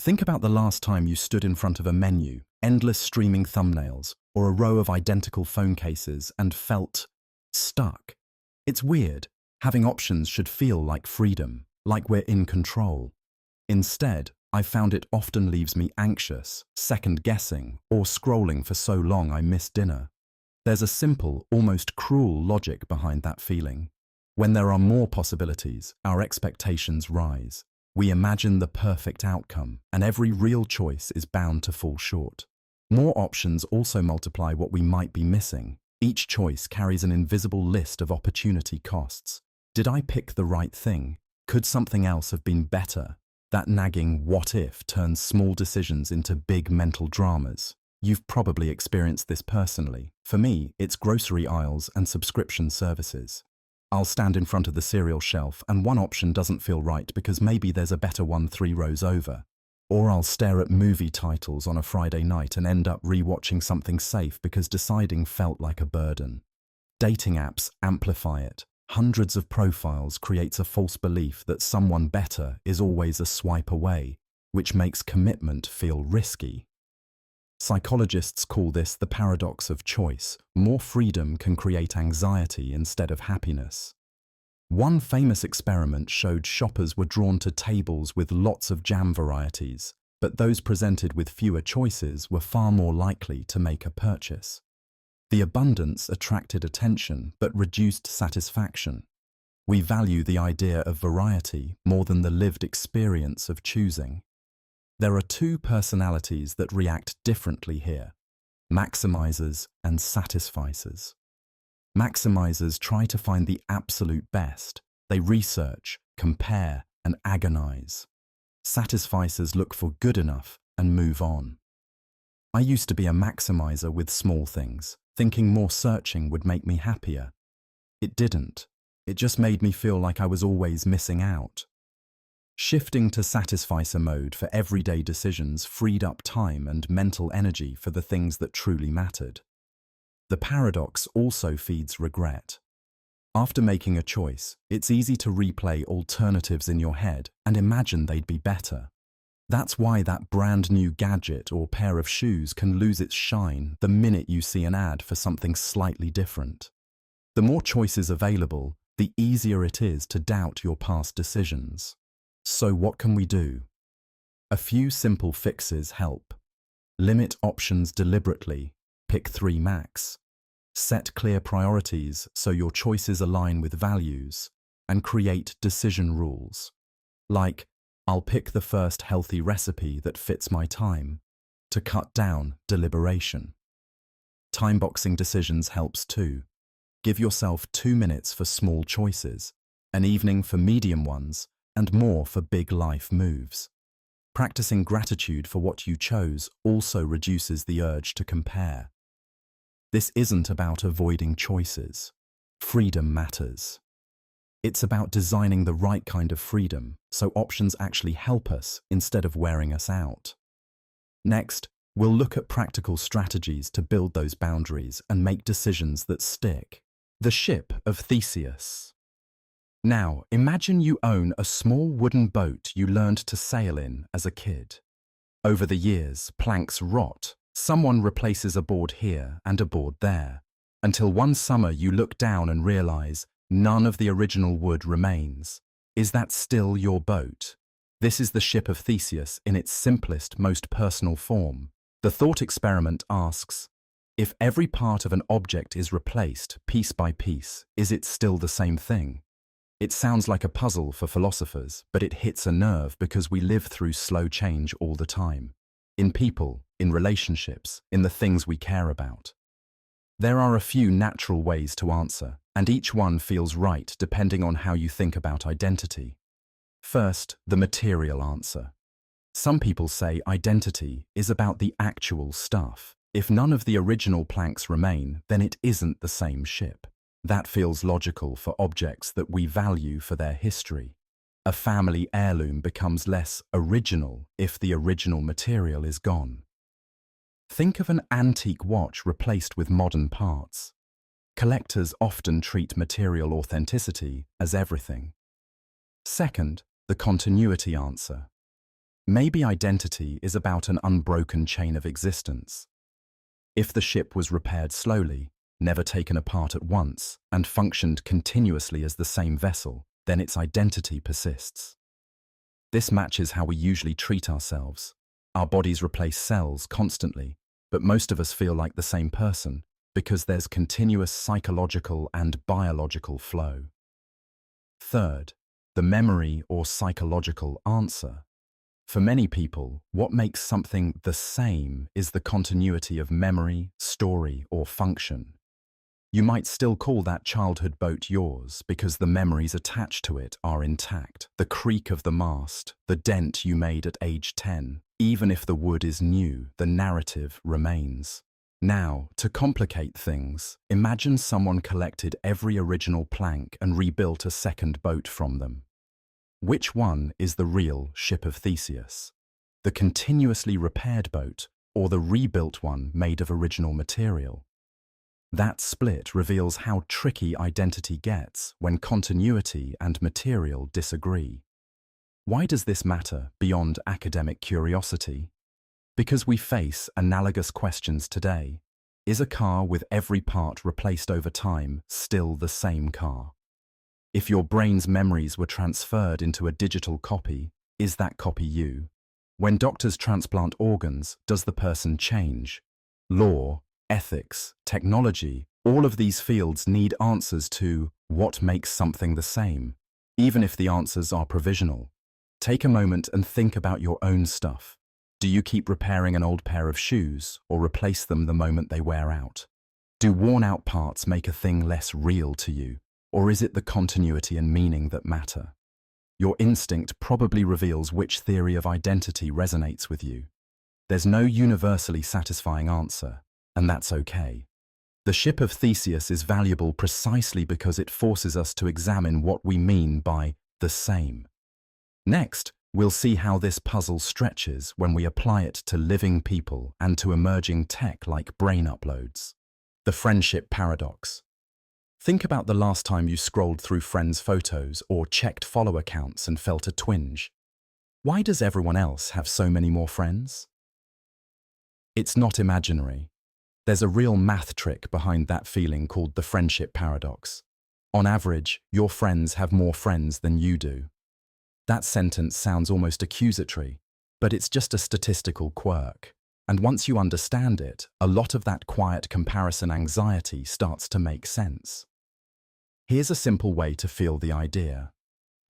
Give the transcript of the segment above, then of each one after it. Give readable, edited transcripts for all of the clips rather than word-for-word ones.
Think about the last time you stood in front of a menu, endless streaming thumbnails, or a row of identical phone cases and felt stuck. It's weird. Having options should feel like freedom, like we're in control. Instead, I've found it often leaves me anxious, second-guessing, or scrolling for so long I miss dinner. There's a simple, almost cruel logic behind that feeling. When there are more possibilities, our expectations rise. We imagine the perfect outcome, and every real choice is bound to fall short. More options also multiply what we might be missing. Each choice carries an invisible list of opportunity costs. Did I pick the right thing? Could something else have been better? That nagging what if turns small decisions into big mental dramas. You've probably experienced this personally. For me, it's grocery aisles and subscription services. I'll stand in front of the cereal shelf and one option doesn't feel right because maybe there's a better one 3 rows over. Or I'll stare at movie titles on a Friday night and end up rewatching something safe because deciding felt like a burden. Dating apps amplify it. Hundreds of profiles creates a false belief that someone better is always a swipe away, which makes commitment feel risky. Psychologists call this the paradox of choice. More freedom can create anxiety instead of happiness. One famous experiment showed shoppers were drawn to tables with lots of jam varieties, but those presented with fewer choices were far more likely to make a purchase. The abundance attracted attention but reduced satisfaction. We value the idea of variety more than the lived experience of choosing. There are two personalities that react differently here: maximizers and satisficers. Maximizers try to find the absolute best. They research, compare, and agonize. Satisficers look for good enough and move on. I used to be a maximizer with small things, thinking more searching would make me happier. It didn't. It just made me feel like I was always missing out. Shifting to satisficer mode for everyday decisions freed up time and mental energy for the things that truly mattered. The paradox also feeds regret. After making a choice, it's easy to replay alternatives in your head and imagine they'd be better. That's why that brand new gadget or pair of shoes can lose its shine the minute you see an ad for something slightly different. The more choices available, the easier it is to doubt your past decisions. So what can we do? A few simple fixes help. Limit options deliberately. Pick 3 max. Set clear priorities so your choices align with values, and create decision rules. Like, I'll pick the first healthy recipe that fits my time, to cut down deliberation. Time-boxing decisions helps too. Give yourself 2 minutes for small choices, an evening for medium ones, and more for big life moves. Practicing gratitude for what you chose also reduces the urge to compare. This isn't about avoiding choices. Freedom matters. It's about designing the right kind of freedom so options actually help us instead of wearing us out. Next, we'll look at practical strategies to build those boundaries and make decisions that stick. The Ship of Theseus. Now, imagine you own a small wooden boat you learned to sail in as a kid. Over the years, planks rot. Someone replaces a board here and a board there, until one summer you look down and realize none of the original wood remains. Is that still your boat? This is the Ship of Theseus in its simplest, most personal form. The thought experiment asks, if every part of an object is replaced piece by piece, is it still the same thing? It sounds like a puzzle for philosophers, but it hits a nerve because we live through slow change all the time. In people, in relationships, in the things we care about. There are a few natural ways to answer, and each one feels right depending on how you think about identity. First, the material answer. Some people say identity is about the actual stuff. If none of the original planks remain, then it isn't the same ship. That feels logical for objects that we value for their history. A family heirloom becomes less original if the original material is gone. Think of an antique watch replaced with modern parts. Collectors often treat material authenticity as everything. Second, the continuity answer. Maybe identity is about an unbroken chain of existence. If the ship was repaired slowly, never taken apart at once, and functioned continuously as the same vessel, then its identity persists. This matches how we usually treat ourselves. Our bodies replace cells constantly, but most of us feel like the same person because there's continuous psychological and biological flow. Third, the memory or psychological answer. For many people, what makes something the same is the continuity of memory, story, or function. You might still call that childhood boat yours because the memories attached to it are intact. The creak of the mast, the dent you made at age 10. Even if the wood is new, the narrative remains. Now, to complicate things, imagine someone collected every original plank and rebuilt a second boat from them. Which one is the real Ship of Theseus? The continuously repaired boat or the rebuilt one made of original material? That split reveals how tricky identity gets when continuity and material disagree. Why does this matter beyond academic curiosity? Because we face analogous questions today. Is a car with every part replaced over time still the same car? If your brain's memories were transferred into a digital copy, is that copy you? When doctors transplant organs, does the person change? Law, ethics, technology, all of these fields need answers to what makes something the same, even if the answers are provisional. Take a moment and think about your own stuff. Do you keep repairing an old pair of shoes or replace them the moment they wear out? Do worn-out parts make a thing less real to you, or is it the continuity and meaning that matter? Your instinct probably reveals which theory of identity resonates with you. There's no universally satisfying answer, and that's okay. The Ship of Theseus is valuable precisely because it forces us to examine what we mean by the same. Next, we'll see how this puzzle stretches when we apply it to living people and to emerging tech like brain uploads. The Friendship Paradox. Think about the last time you scrolled through friends' photos or checked follow accounts and felt a twinge. Why does everyone else have so many more friends? It's not imaginary. There's a real math trick behind that feeling called the Friendship Paradox. On average, your friends have more friends than you do. That sentence sounds almost accusatory, but it's just a statistical quirk. And once you understand it, a lot of that quiet comparison anxiety starts to make sense. Here's a simple way to feel the idea.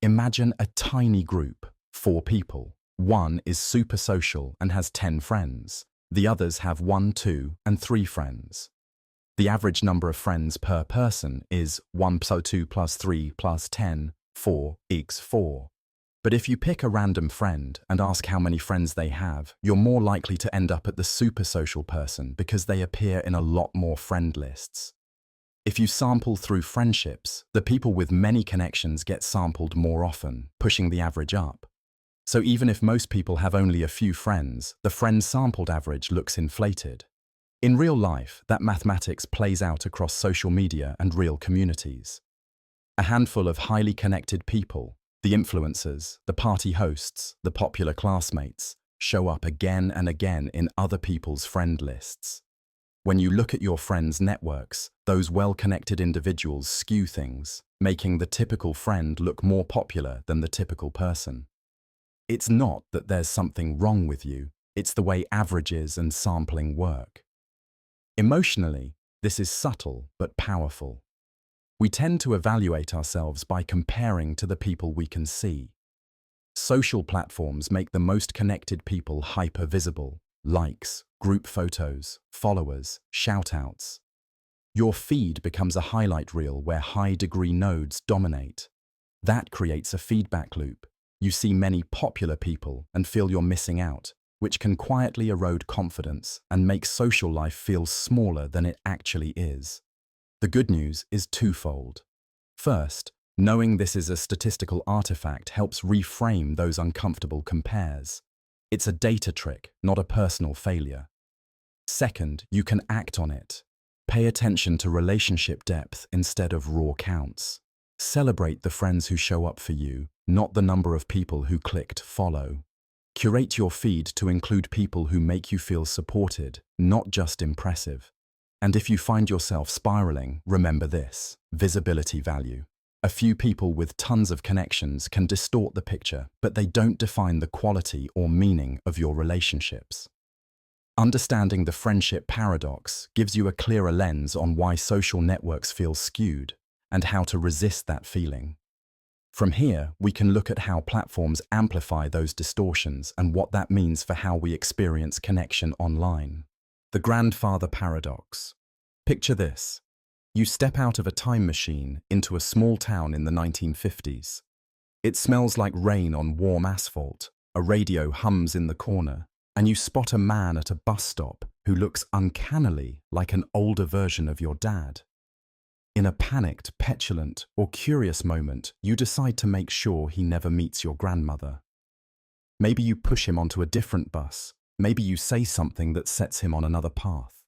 Imagine a tiny group, 4 people. One is super social and has 10 friends. The others have 1, 2, and 3 friends. The average number of friends per person is 1 plus 2 plus 3 plus 10, 4 equals 4. But if you pick a random friend and ask how many friends they have, you're more likely to end up at the super social person because they appear in a lot more friend lists. If you sample through friendships, the people with many connections get sampled more often, pushing the average up. So even if most people have only a few friends, the friend sampled average looks inflated. In real life, that mathematics plays out across social media and real communities. A handful of highly connected people, the influencers, the party hosts, the popular classmates, show up again and again in other people's friend lists. When you look at your friends' networks, those well-connected individuals skew things, making the typical friend look more popular than the typical person. It's not that there's something wrong with you, it's the way averages and sampling work. Emotionally, this is subtle but powerful. We tend to evaluate ourselves by comparing to the people we can see. Social platforms make the most connected people hyper-visible. Likes, group photos, followers, shout-outs. Your feed becomes a highlight reel where high-degree nodes dominate. That creates a feedback loop. You see many popular people and feel you're missing out, which can quietly erode confidence and make social life feel smaller than it actually is. The good news is twofold. First, knowing this is a statistical artifact helps reframe those uncomfortable compares. It's a data trick, not a personal failure. Second, you can act on it. Pay attention to relationship depth instead of raw counts. Celebrate the friends who show up for you, not the number of people who clicked follow. Curate your feed to include people who make you feel supported, not just impressive. And if you find yourself spiraling, remember this: visibility value. A few people with tons of connections can distort the picture, but they don't define the quality or meaning of your relationships. Understanding the friendship paradox gives you a clearer lens on why social networks feel skewed and how to resist that feeling. From here, we can look at how platforms amplify those distortions and what that means for how we experience connection online. The Grandfather Paradox. Picture this. You step out of a time machine into a small town in the 1950s. It smells like rain on warm asphalt, a radio hums in the corner, and you spot a man at a bus stop who looks uncannily like an older version of your dad. In a panicked, petulant, or curious moment, you decide to make sure he never meets your grandmother. Maybe you push him onto a different bus. Maybe you say something that sets him on another path.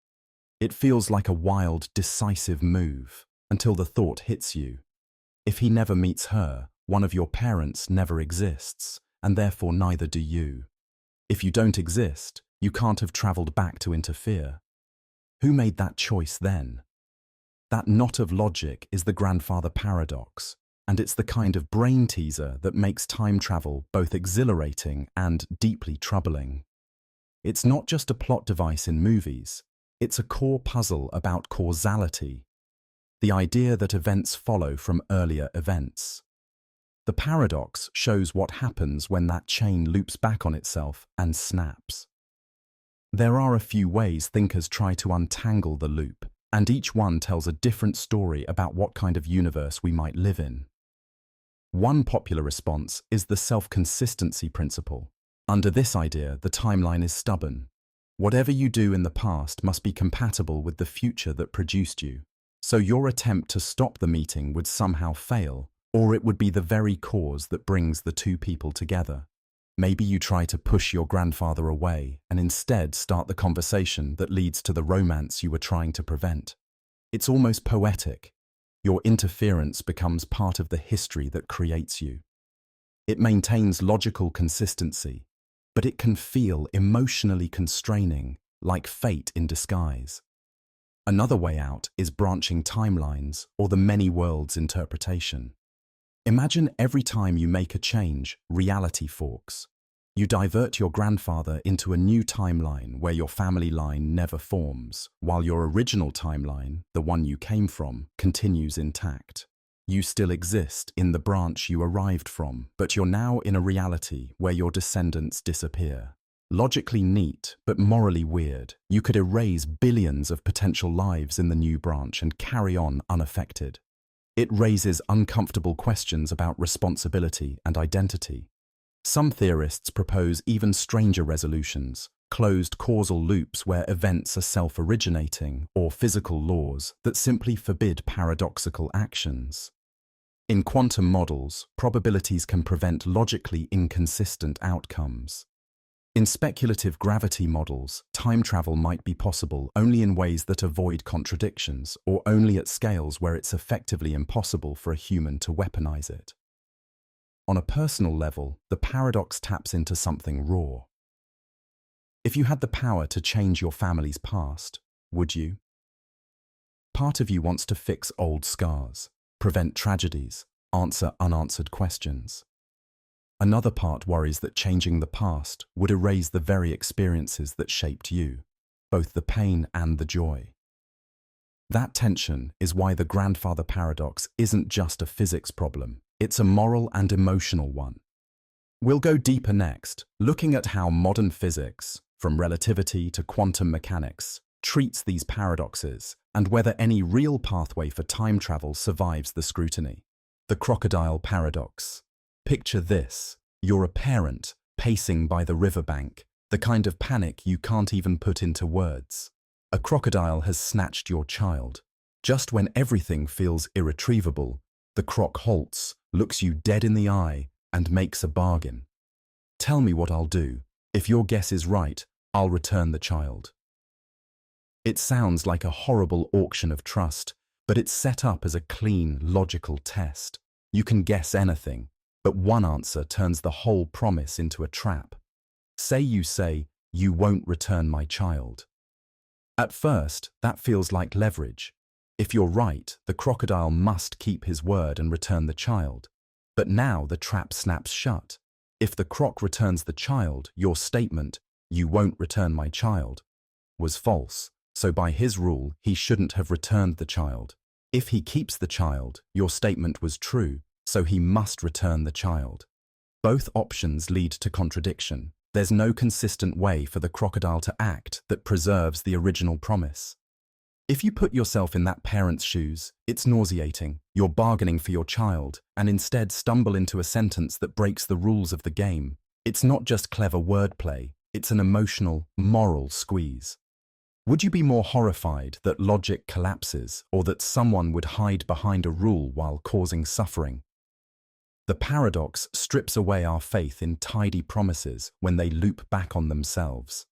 It feels like a wild, decisive move, until the thought hits you. If he never meets her, one of your parents never exists, and therefore neither do you. If you don't exist, you can't have traveled back to interfere. Who made that choice then? That knot of logic is the Grandfather Paradox, and it's the kind of brain teaser that makes time travel both exhilarating and deeply troubling. It's not just a plot device in movies, it's a core puzzle about causality, the idea that events follow from earlier events. The paradox shows what happens when that chain loops back on itself and snaps. There are a few ways thinkers try to untangle the loop, and each one tells a different story about what kind of universe we might live in. One popular response is the self-consistency principle. Under this idea, the timeline is stubborn. Whatever you do in the past must be compatible with the future that produced you. So your attempt to stop the meeting would somehow fail, or it would be the very cause that brings the two people together. Maybe you try to push your grandfather away and instead start the conversation that leads to the romance you were trying to prevent. It's almost poetic. Your interference becomes part of the history that creates you. It maintains logical consistency, but it can feel emotionally constraining, like fate in disguise. Another way out is branching timelines or the many worlds interpretation. Imagine every time you make a change, reality forks. You divert your grandfather into a new timeline where your family line never forms, while your original timeline, the one you came from, continues intact. You still exist in the branch you arrived from, but you're now in a reality where your descendants disappear. Logically neat, but morally weird, you could erase billions of potential lives in the new branch and carry on unaffected. It raises uncomfortable questions about responsibility and identity. Some theorists propose even stranger resolutions, closed causal loops where events are self-originating, or physical laws that simply forbid paradoxical actions. In quantum models, probabilities can prevent logically inconsistent outcomes. In speculative gravity models, time travel might be possible only in ways that avoid contradictions, or only at scales where it's effectively impossible for a human to weaponize it. On a personal level, the paradox taps into something raw. If you had the power to change your family's past, would you? Part of you wants to fix old scars, prevent tragedies, answer unanswered questions. Another part worries that changing the past would erase the very experiences that shaped you, both the pain and the joy. That tension is why the Grandfather Paradox isn't just a physics problem, it's a moral and emotional one. We'll go deeper next, looking at how modern physics, from relativity to quantum mechanics, treats these paradoxes and whether any real pathway for time travel survives the scrutiny. The Crocodile Paradox. Picture this: you're a parent, pacing by the riverbank, the kind of panic you can't even put into words. A crocodile has snatched your child. Just when everything feels irretrievable, the croc halts, looks you dead in the eye, and makes a bargain. Tell me what I'll do. If your guess is right, I'll return the child. It sounds like a horrible auction of trust, but it's set up as a clean, logical test. You can guess anything, but one answer turns the whole promise into a trap. Say you say, "You won't return my child." At first, that feels like leverage. If you're right, the crocodile must keep his word and return the child. But now the trap snaps shut. If the croc returns the child, your statement, "You won't return my child," was false. So by his rule, he shouldn't have returned the child. If he keeps the child, your statement was true, so he must return the child. Both options lead to contradiction. There's no consistent way for the crocodile to act that preserves the original promise. If you put yourself in that parent's shoes, it's nauseating. You're bargaining for your child, and instead stumble into a sentence that breaks the rules of the game. It's not just clever wordplay, it's an emotional, moral squeeze. Would you be more horrified that logic collapses, or that someone would hide behind a rule while causing suffering? The paradox strips away our faith in tidy promises when they loop back on themselves.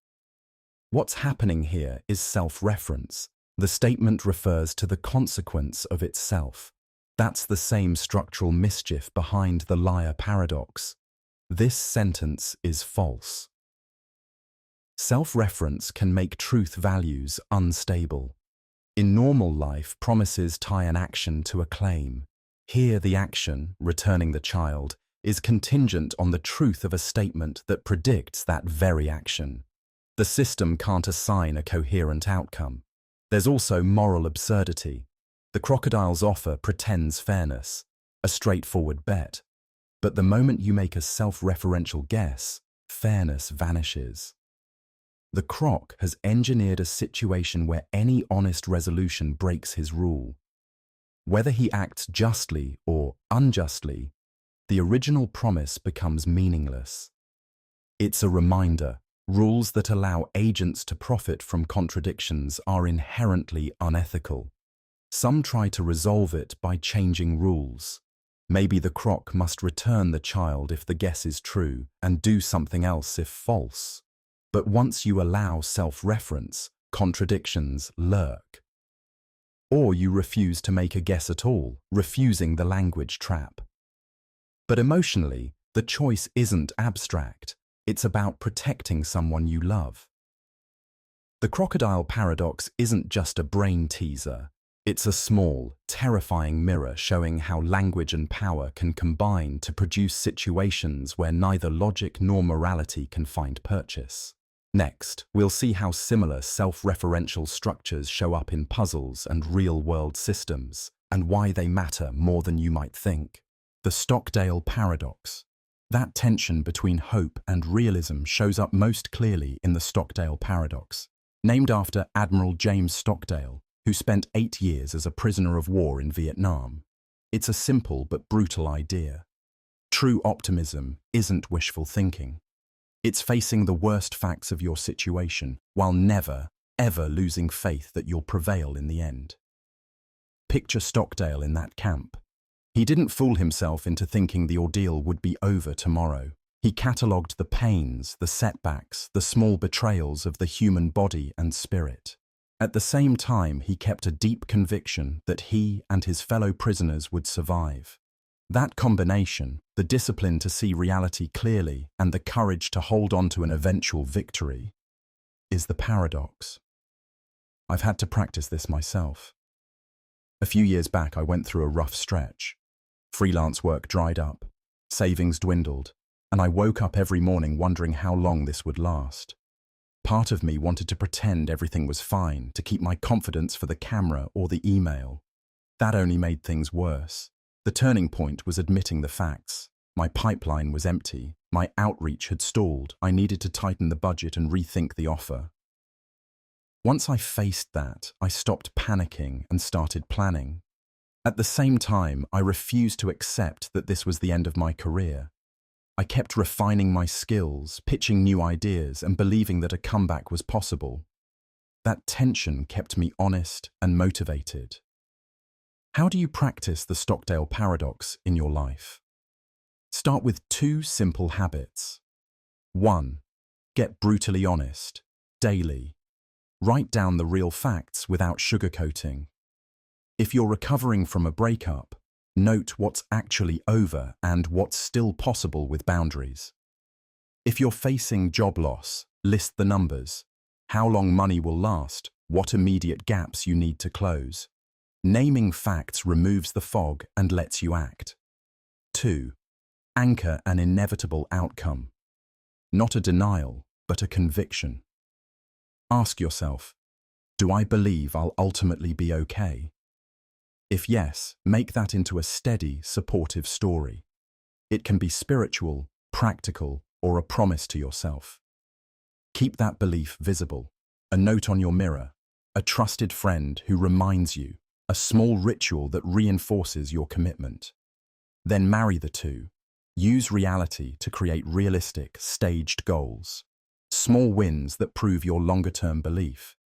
What's happening here is self-reference. The statement refers to the consequence of itself. That's the same structural mischief behind the liar paradox. This sentence is false. Self-reference can make truth values unstable. In normal life, promises tie an action to a claim. Here, the action, returning the child, is contingent on the truth of a statement that predicts that very action. The system can't assign a coherent outcome. There's also moral absurdity. The crocodile's offer pretends fairness, a straightforward bet. But the moment you make a self-referential guess, fairness vanishes. The croc has engineered a situation where any honest resolution breaks his rule. Whether he acts justly or unjustly, the original promise becomes meaningless. It's a reminder, rules that allow agents to profit from contradictions are inherently unethical. Some try to resolve it by changing rules. Maybe the croc must return the child if the guess is true and do something else if false. But once you allow self-reference, contradictions lurk. Or you refuse to make a guess at all, refusing the language trap. But emotionally, the choice isn't abstract. It's about protecting someone you love. The Crocodile Paradox isn't just a brain teaser. It's a small, terrifying mirror showing how language and power can combine to produce situations where neither logic nor morality can find purchase. Next, we'll see how similar self-referential structures show up in puzzles and real-world systems, and why they matter more than you might think. The Stockdale Paradox. That tension between hope and realism shows up most clearly in the Stockdale Paradox, named after Admiral James Stockdale, who spent 8 years as a prisoner of war in Vietnam. It's a simple but brutal idea. True optimism isn't wishful thinking. It's facing the worst facts of your situation, while never, ever losing faith that you'll prevail in the end. Picture Stockdale in that camp. He didn't fool himself into thinking the ordeal would be over tomorrow. He catalogued the pains, the setbacks, the small betrayals of the human body and spirit. At the same time, he kept a deep conviction that he and his fellow prisoners would survive. That combination, the discipline to see reality clearly and the courage to hold on to an eventual victory, is the paradox. I've had to practice this myself. A few years back, I went through a rough stretch. Freelance work dried up, savings dwindled, and I woke up every morning wondering how long this would last. Part of me wanted to pretend everything was fine, to keep my confidence for the camera or the email. That only made things worse. The turning point was admitting the facts. My pipeline was empty. My outreach had stalled. I needed to tighten the budget and rethink the offer. Once I faced that, I stopped panicking and started planning. At the same time, I refused to accept that this was the end of my career. I kept refining my skills, pitching new ideas, and believing that a comeback was possible. That tension kept me honest and motivated. How do you practice the Stockdale Paradox in your life? Start with 2 simple habits. 1. Get brutally honest, daily. Write down the real facts without sugarcoating. If you're recovering from a breakup, note what's actually over and what's still possible with boundaries. If you're facing job loss, list the numbers. How long money will last, what immediate gaps you need to close. Naming facts removes the fog and lets you act. 2. Anchor an inevitable outcome. Not a denial, but a conviction. Ask yourself, do I believe I'll ultimately be okay? If yes, make that into a steady, supportive story. It can be spiritual, practical, or a promise to yourself. Keep that belief visible. A note on your mirror, a trusted friend who reminds you, a small ritual that reinforces your commitment. Then marry the two. Use reality to create realistic, staged goals. Small wins that prove your longer-term belief.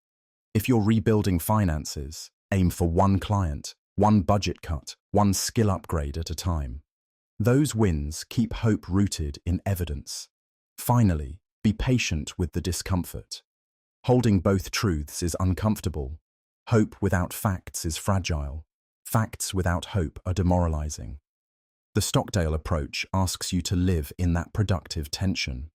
If you're rebuilding finances, aim for one client, one budget cut, one skill upgrade at a time. Those wins keep hope rooted in evidence. Finally, be patient with the discomfort. Holding both truths is uncomfortable. Hope without facts is fragile. Facts without hope are demoralizing. The Stockdale approach asks you to live in that productive tension.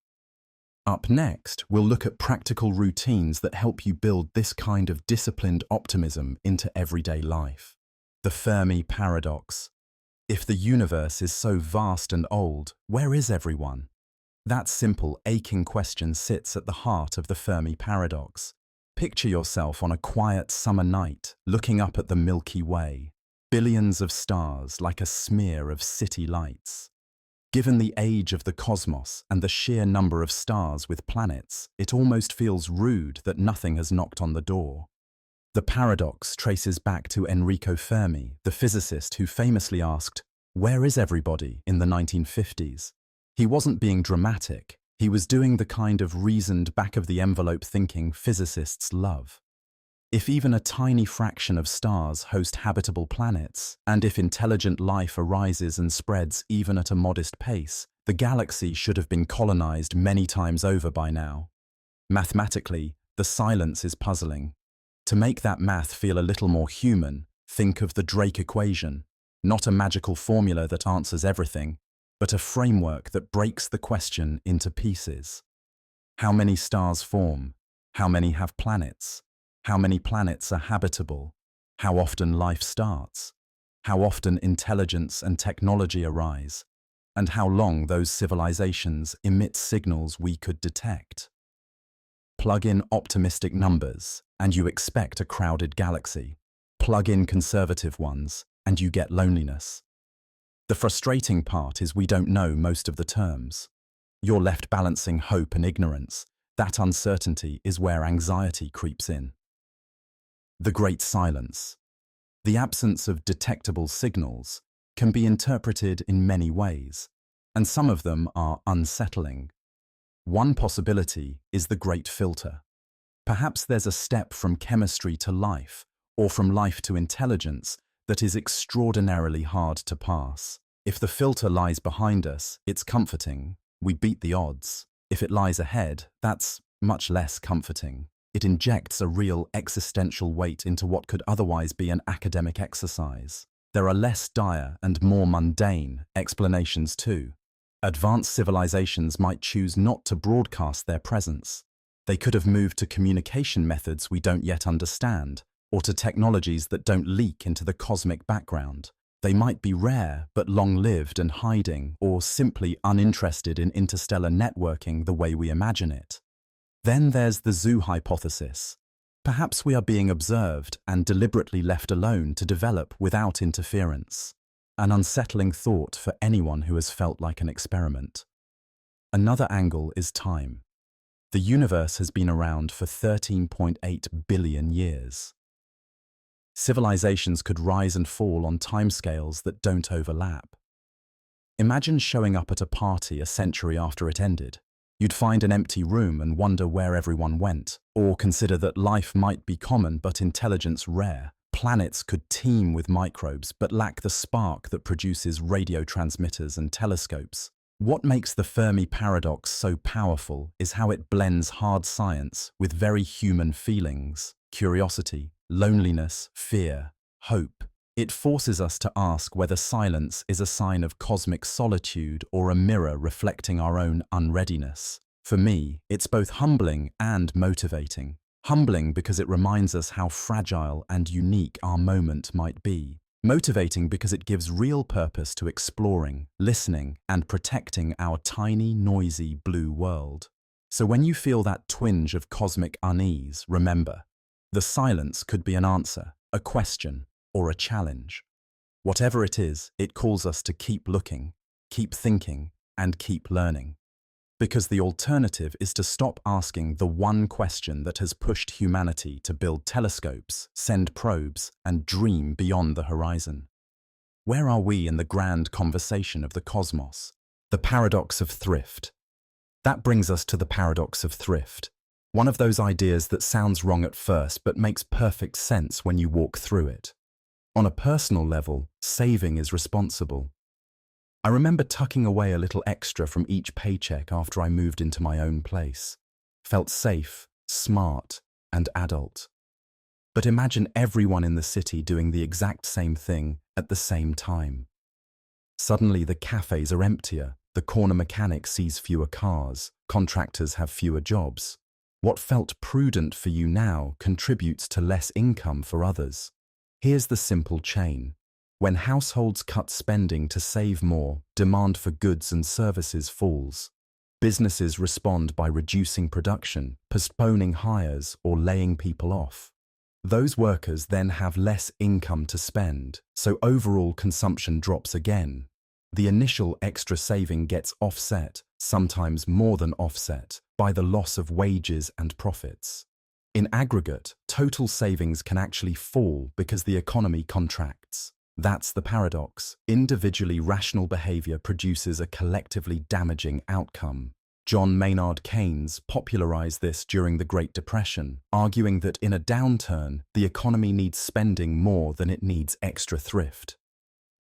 Up next, we'll look at practical routines that help you build this kind of disciplined optimism into everyday life. The Fermi Paradox. If the universe is so vast and old, where is everyone? That simple, aching question sits at the heart of the Fermi Paradox. Picture yourself on a quiet summer night, looking up at the Milky Way. Billions of stars like a smear of city lights. Given the age of the cosmos and the sheer number of stars with planets, it almost feels rude that nothing has knocked on the door. The paradox traces back to Enrico Fermi, the physicist who famously asked, "Where is everybody?" in the 1950s. He wasn't being dramatic, he was doing the kind of reasoned back-of-the-envelope thinking physicists love. If even a tiny fraction of stars host habitable planets, and if intelligent life arises and spreads even at a modest pace, the galaxy should have been colonized many times over by now. Mathematically, the silence is puzzling. To make that math feel a little more human, think of the Drake equation, not a magical formula that answers everything, but a framework that breaks the question into pieces. How many stars form? How many have planets? How many planets are habitable? How often life starts? How often intelligence and technology arise? And how long those civilizations emit signals we could detect? Plug in optimistic numbers, and you expect a crowded galaxy. Plug in conservative ones, and you get loneliness. The frustrating part is we don't know most of the terms. You're left balancing hope and ignorance. That uncertainty is where anxiety creeps in. The Great Silence. The absence of detectable signals can be interpreted in many ways, and some of them are unsettling. One possibility is the Great Filter. Perhaps there's a step from chemistry to life, or from life to intelligence, that is extraordinarily hard to pass. If the filter lies behind us, it's comforting. We beat the odds. If it lies ahead, that's much less comforting. It injects a real existential weight into what could otherwise be an academic exercise. There are less dire and more mundane explanations too. Advanced civilizations might choose not to broadcast their presence. They could have moved to communication methods we don't yet understand, or to technologies that don't leak into the cosmic background. They might be rare but long-lived and hiding, or simply uninterested in interstellar networking the way we imagine it. Then there's the zoo hypothesis. Perhaps we are being observed and deliberately left alone to develop without interference. An unsettling thought for anyone who has felt like an experiment. Another angle is time. The universe has been around for 13.8 billion years. Civilizations could rise and fall on timescales that don't overlap. Imagine showing up at a party a century after it ended. You'd find an empty room and wonder where everyone went, or consider that life might be common but intelligence rare. Planets could teem with microbes but lack the spark that produces radio transmitters and telescopes. What makes the Fermi Paradox so powerful is how it blends hard science with very human feelings: curiosity, loneliness, fear, hope. It forces us to ask whether silence is a sign of cosmic solitude or a mirror reflecting our own unreadiness. For me, it's both humbling and motivating. Humbling because it reminds us how fragile and unique our moment might be. Motivating because it gives real purpose to exploring, listening, and protecting our tiny, noisy blue world. So when you feel that twinge of cosmic unease, remember, the silence could be an answer, a question, or a challenge. Whatever it is, it calls us to keep looking, keep thinking, and keep learning. Because the alternative is to stop asking the one question that has pushed humanity to build telescopes, send probes, and dream beyond the horizon. Where are we in the grand conversation of the cosmos? The paradox of thrift. That brings us to the paradox of thrift, one of those ideas that sounds wrong at first but makes perfect sense when you walk through it. On a personal level, saving is responsible. I remember tucking away a little extra from each paycheck after I moved into my own place. Felt safe, smart, and adult. But imagine everyone in the city doing the exact same thing at the same time. Suddenly the cafes are emptier, the corner mechanic sees fewer cars, contractors have fewer jobs. What felt prudent for you now contributes to less income for others. Here's the simple chain. When households cut spending to save more, demand for goods and services falls. Businesses respond by reducing production, postponing hires, or laying people off. Those workers then have less income to spend, so overall consumption drops again. The initial extra saving gets offset, sometimes more than offset, by the loss of wages and profits. In aggregate, total savings can actually fall because the economy contracts. That's the paradox. Individually rational behavior produces a collectively damaging outcome. John Maynard Keynes popularized this during the Great Depression, arguing that in a downturn, the economy needs spending more than it needs extra thrift.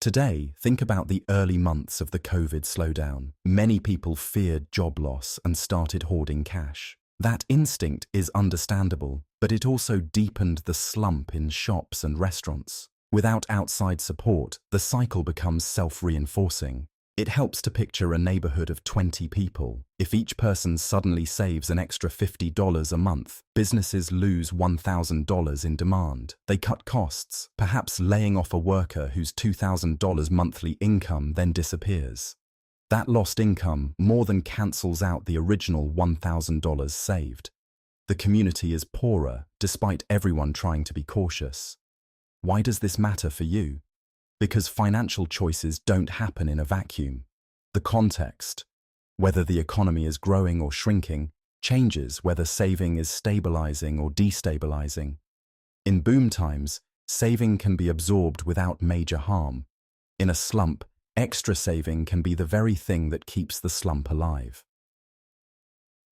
Today, think about the early months of the COVID slowdown. Many people feared job loss and started hoarding cash. That instinct is understandable, but it also deepened the slump in shops and restaurants. Without outside support, the cycle becomes self-reinforcing. It helps to picture a neighborhood of 20 people. If each person suddenly saves an extra $50 a month, businesses lose $1,000 in demand. They cut costs, perhaps laying off a worker whose $2,000 monthly income then disappears. That lost income more than cancels out the original $1,000 saved. The community is poorer, despite everyone trying to be cautious. Why does this matter for you? Because financial choices don't happen in a vacuum. The context, whether the economy is growing or shrinking, changes whether saving is stabilizing or destabilizing. In boom times, saving can be absorbed without major harm. In a slump, extra saving can be the very thing that keeps the slump alive.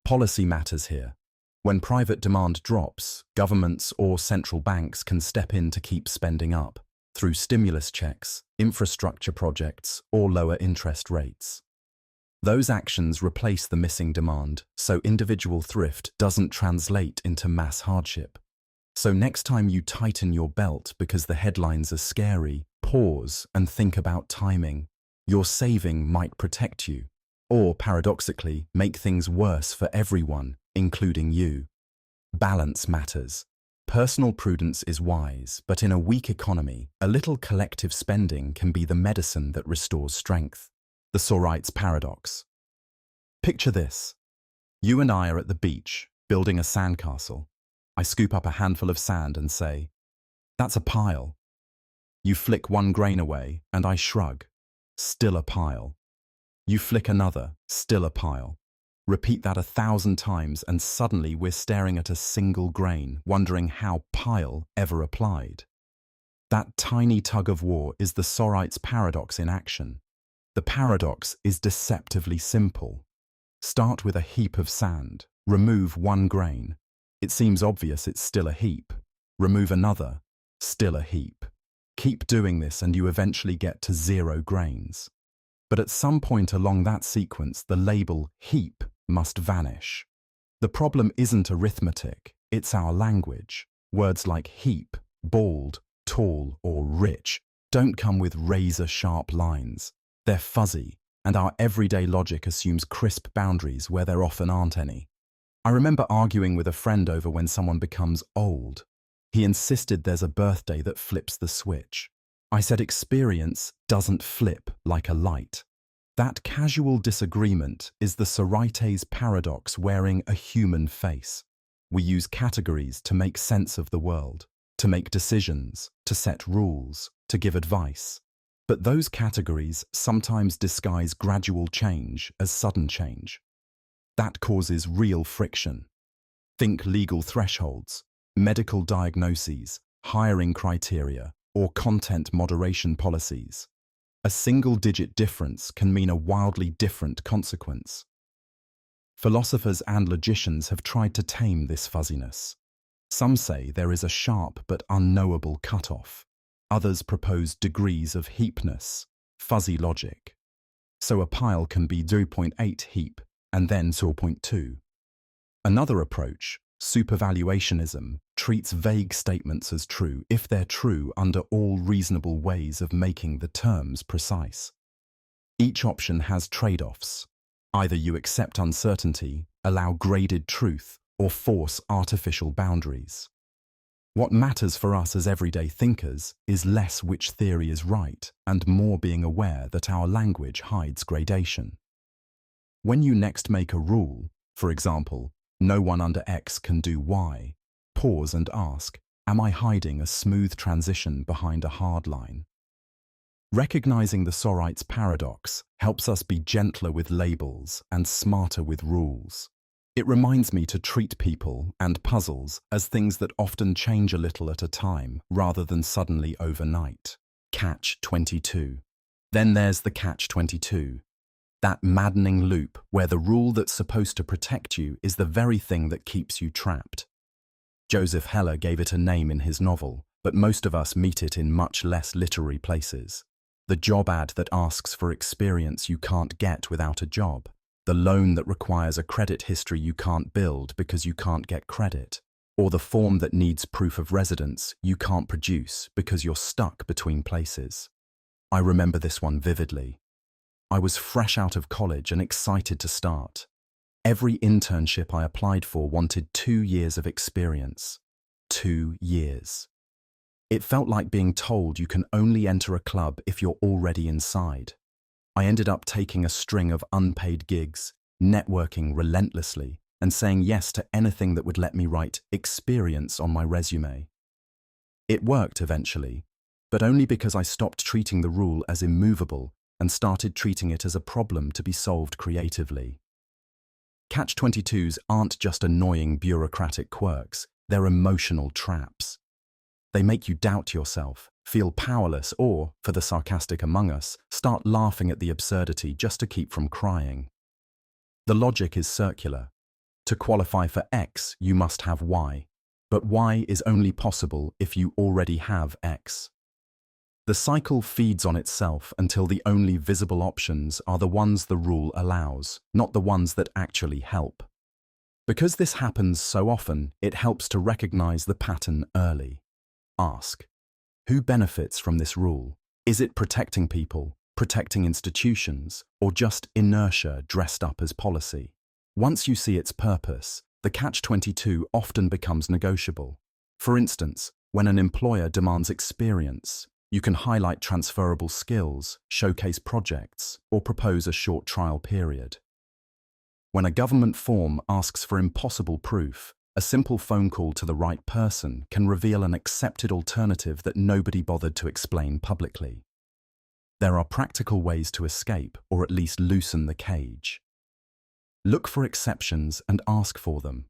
Policy matters here. When private demand drops, governments or central banks can step in to keep spending up, through stimulus checks, infrastructure projects, or lower interest rates. Those actions replace the missing demand, so individual thrift doesn't translate into mass hardship. So next time you tighten your belt because the headlines are scary, pause and think about timing. Your saving might protect you, or paradoxically, make things worse for everyone, including you. Balance matters. Personal prudence is wise, but in a weak economy, a little collective spending can be the medicine that restores strength. The Sorites Paradox. Picture this. You and I are at the beach, building a sandcastle. I scoop up a handful of sand and say, "That's a pile." You flick one grain away, and I shrug. Still a pile. You flick another, still a pile. Repeat that 1,000 times and suddenly we're staring at a single grain, wondering how pile ever applied. That tiny tug of war is the Sorites Paradox in action. The paradox is deceptively simple. Start with a heap of sand. Remove one grain. It seems obvious it's still a heap. Remove another. Still a heap. Keep doing this and you eventually get to 0 grains. But at some point along that sequence, the label heap must vanish. The problem isn't arithmetic, it's our language. Words like heap, bald, tall, or rich don't come with razor-sharp lines. They're fuzzy, and our everyday logic assumes crisp boundaries where there often aren't any. I remember arguing with a friend over when someone becomes old. He insisted there's a birthday that flips the switch. I said experience doesn't flip like a light. That casual disagreement is the Sorites Paradox wearing a human face. We use categories to make sense of the world, to make decisions, to set rules, to give advice. But those categories sometimes disguise gradual change as sudden change. That causes real friction. Think legal thresholds, medical diagnoses, hiring criteria, or content moderation policies. A single-digit difference can mean a wildly different consequence. Philosophers and logicians have tried to tame this fuzziness. Some say there is a sharp but unknowable cutoff. Others propose degrees of heapness, fuzzy logic. So a pile can be 0.8 heap and then 0.2. Another approach, supervaluationism, treats vague statements as true if they're true under all reasonable ways of making the terms precise. Each option has trade-offs. Either you accept uncertainty, allow graded truth, or force artificial boundaries. What matters for us as everyday thinkers is less which theory is right and more being aware that our language hides gradation. When you next make a rule, for example, no one under X can do Y, pause and ask, am I hiding a smooth transition behind a hard line? Recognizing the Sorites Paradox helps us be gentler with labels and smarter with rules. It reminds me to treat people and puzzles as things that often change a little at a time rather than suddenly overnight. Catch-22. Then there's the catch-22. That maddening loop where the rule that's supposed to protect you is the very thing that keeps you trapped. Joseph Heller gave it a name in his novel, but most of us meet it in much less literary places. The job ad that asks for experience you can't get without a job. The loan that requires a credit history you can't build because you can't get credit. Or the form that needs proof of residence you can't produce because you're stuck between places. I remember this one vividly. I was fresh out of college and excited to start. Every internship I applied for wanted 2 years of experience. 2 years. It felt like being told you can only enter a club if you're already inside. I ended up taking a string of unpaid gigs, networking relentlessly, and saying yes to anything that would let me write experience on my resume. It worked eventually, but only because I stopped treating the rule as immovable and started treating it as a problem to be solved creatively. Catch-22s aren't just annoying bureaucratic quirks, they're emotional traps. They make you doubt yourself, feel powerless, or, for the sarcastic among us, start laughing at the absurdity just to keep from crying. The logic is circular. To qualify for X, you must have Y. But Y is only possible if you already have X. The cycle feeds on itself until the only visible options are the ones the rule allows, not the ones that actually help. Because this happens so often, it helps to recognize the pattern early. Ask, who benefits from this rule? Is it protecting people, protecting institutions, or just inertia dressed up as policy? Once you see its purpose, the catch-22 often becomes negotiable. For instance, when an employer demands experience, you can highlight transferable skills, showcase projects, or propose a short trial period. When a government form asks for impossible proof, a simple phone call to the right person can reveal an accepted alternative that nobody bothered to explain publicly. There are practical ways to escape, or at least loosen the cage. Look for exceptions and ask for them.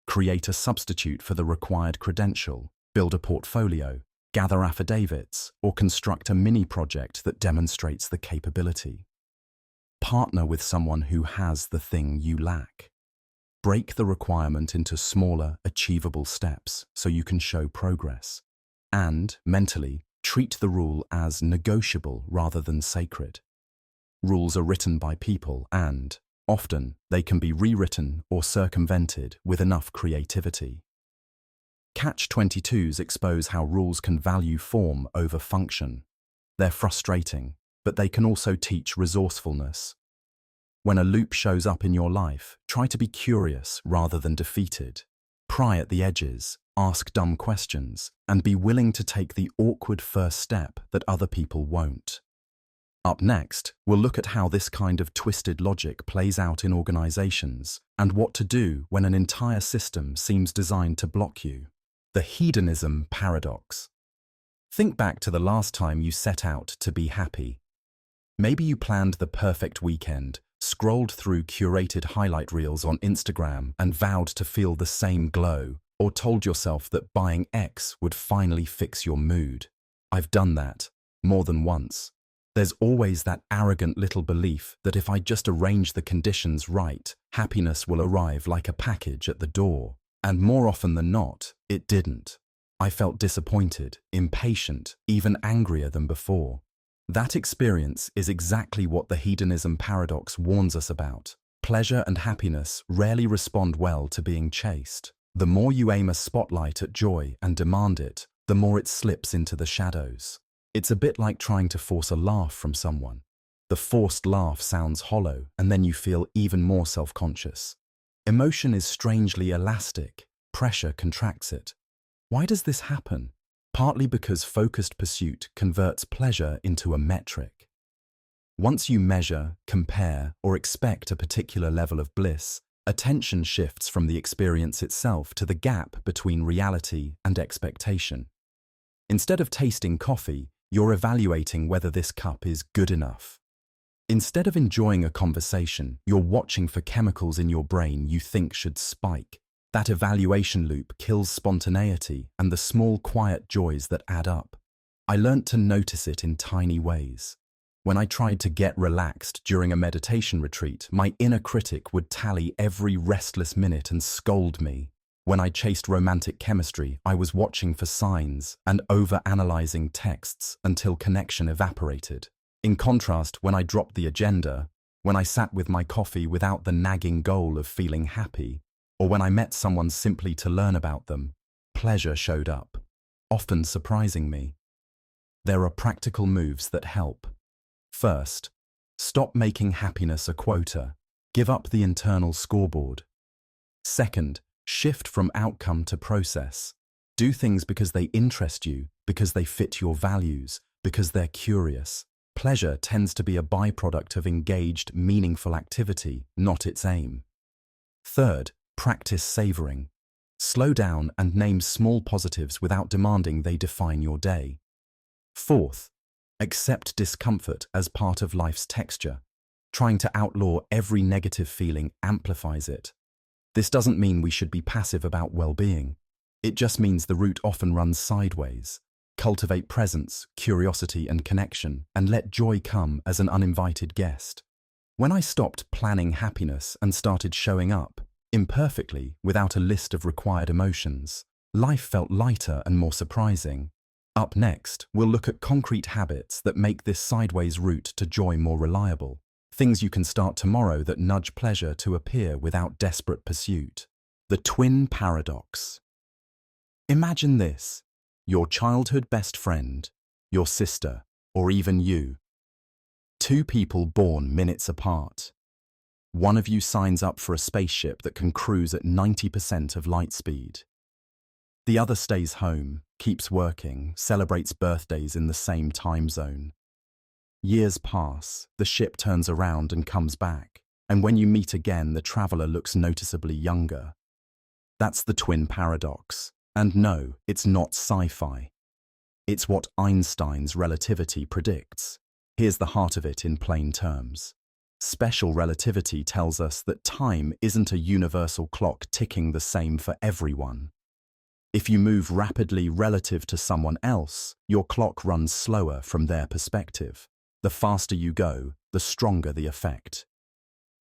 Create a substitute for the required credential, build a portfolio, gather affidavits, or construct a mini-project that demonstrates the capability. Partner with someone who has the thing you lack. Break the requirement into smaller, achievable steps so you can show progress. And, mentally, treat the rule as negotiable rather than sacred. Rules are written by people and, often, they can be rewritten or circumvented with enough creativity. Catch-22s expose how rules can value form over function. They're frustrating, but they can also teach resourcefulness. When a loop shows up in your life, try to be curious rather than defeated. Pry at the edges, ask dumb questions, and be willing to take the awkward first step that other people won't. Up next, we'll look at how this kind of twisted logic plays out in organizations and what to do when an entire system seems designed to block you. The Hedonism Paradox. Think back to the last time you set out to be happy. Maybe you planned the perfect weekend, scrolled through curated highlight reels on Instagram and vowed to feel the same glow, or told yourself that buying X would finally fix your mood. I've done that, more than once. There's always that arrogant little belief that if I just arrange the conditions right, happiness will arrive like a package at the door. And more often than not, it didn't. I felt disappointed, impatient, even angrier than before. That experience is exactly what the Hedonism Paradox warns us about. Pleasure and happiness rarely respond well to being chased. The more you aim a spotlight at joy and demand it, the more it slips into the shadows. It's a bit like trying to force a laugh from someone. The forced laugh sounds hollow, and then you feel even more self-conscious. Emotion is strangely elastic. Pressure contracts it. Why does this happen? Partly because focused pursuit converts pleasure into a metric. Once you measure, compare, or expect a particular level of bliss, attention shifts from the experience itself to the gap between reality and expectation. Instead of tasting coffee, you're evaluating whether this cup is good enough. Instead of enjoying a conversation, you're watching for chemicals in your brain you think should spike. That evaluation loop kills spontaneity and the small, quiet joys that add up. I learned to notice it in tiny ways. When I tried to get relaxed during a meditation retreat, my inner critic would tally every restless minute and scold me. When I chased romantic chemistry, I was watching for signs and over-analyzing texts until connection evaporated. In contrast, when I dropped the agenda, when I sat with my coffee without the nagging goal of feeling happy, or when I met someone simply to learn about them, pleasure showed up, often surprising me. There are practical moves that help. First, stop making happiness a quota. Give up the internal scoreboard. Second, shift from outcome to process. Do things because they interest you, because they fit your values, because they're curious. Pleasure tends to be a byproduct of engaged, meaningful activity, not its aim. Third, practice savoring. Slow down and name small positives without demanding they define your day. Fourth, accept discomfort as part of life's texture. Trying to outlaw every negative feeling amplifies it. This doesn't mean we should be passive about well-being. It just means the route often runs sideways. Cultivate presence, curiosity, and connection, and let joy come as an uninvited guest. When I stopped planning happiness and started showing up, imperfectly, without a list of required emotions, life felt lighter and more surprising. Up next, we'll look at concrete habits that make this sideways route to joy more reliable. Things you can start tomorrow that nudge pleasure to appear without desperate pursuit. The twin paradox. Imagine this: your childhood best friend, your sister, or even you. Two people born minutes apart. One of you signs up for a spaceship that can cruise at 90% of light speed. The other stays home, keeps working, celebrates birthdays in the same time zone. Years pass, the ship turns around and comes back, and when you meet again, the traveler looks noticeably younger. That's the twin paradox. And no, it's not sci-fi. It's what Einstein's relativity predicts. Here's the heart of it in plain terms. Special relativity tells us that time isn't a universal clock ticking the same for everyone. If you move rapidly relative to someone else, your clock runs slower from their perspective. The faster you go, the stronger the effect.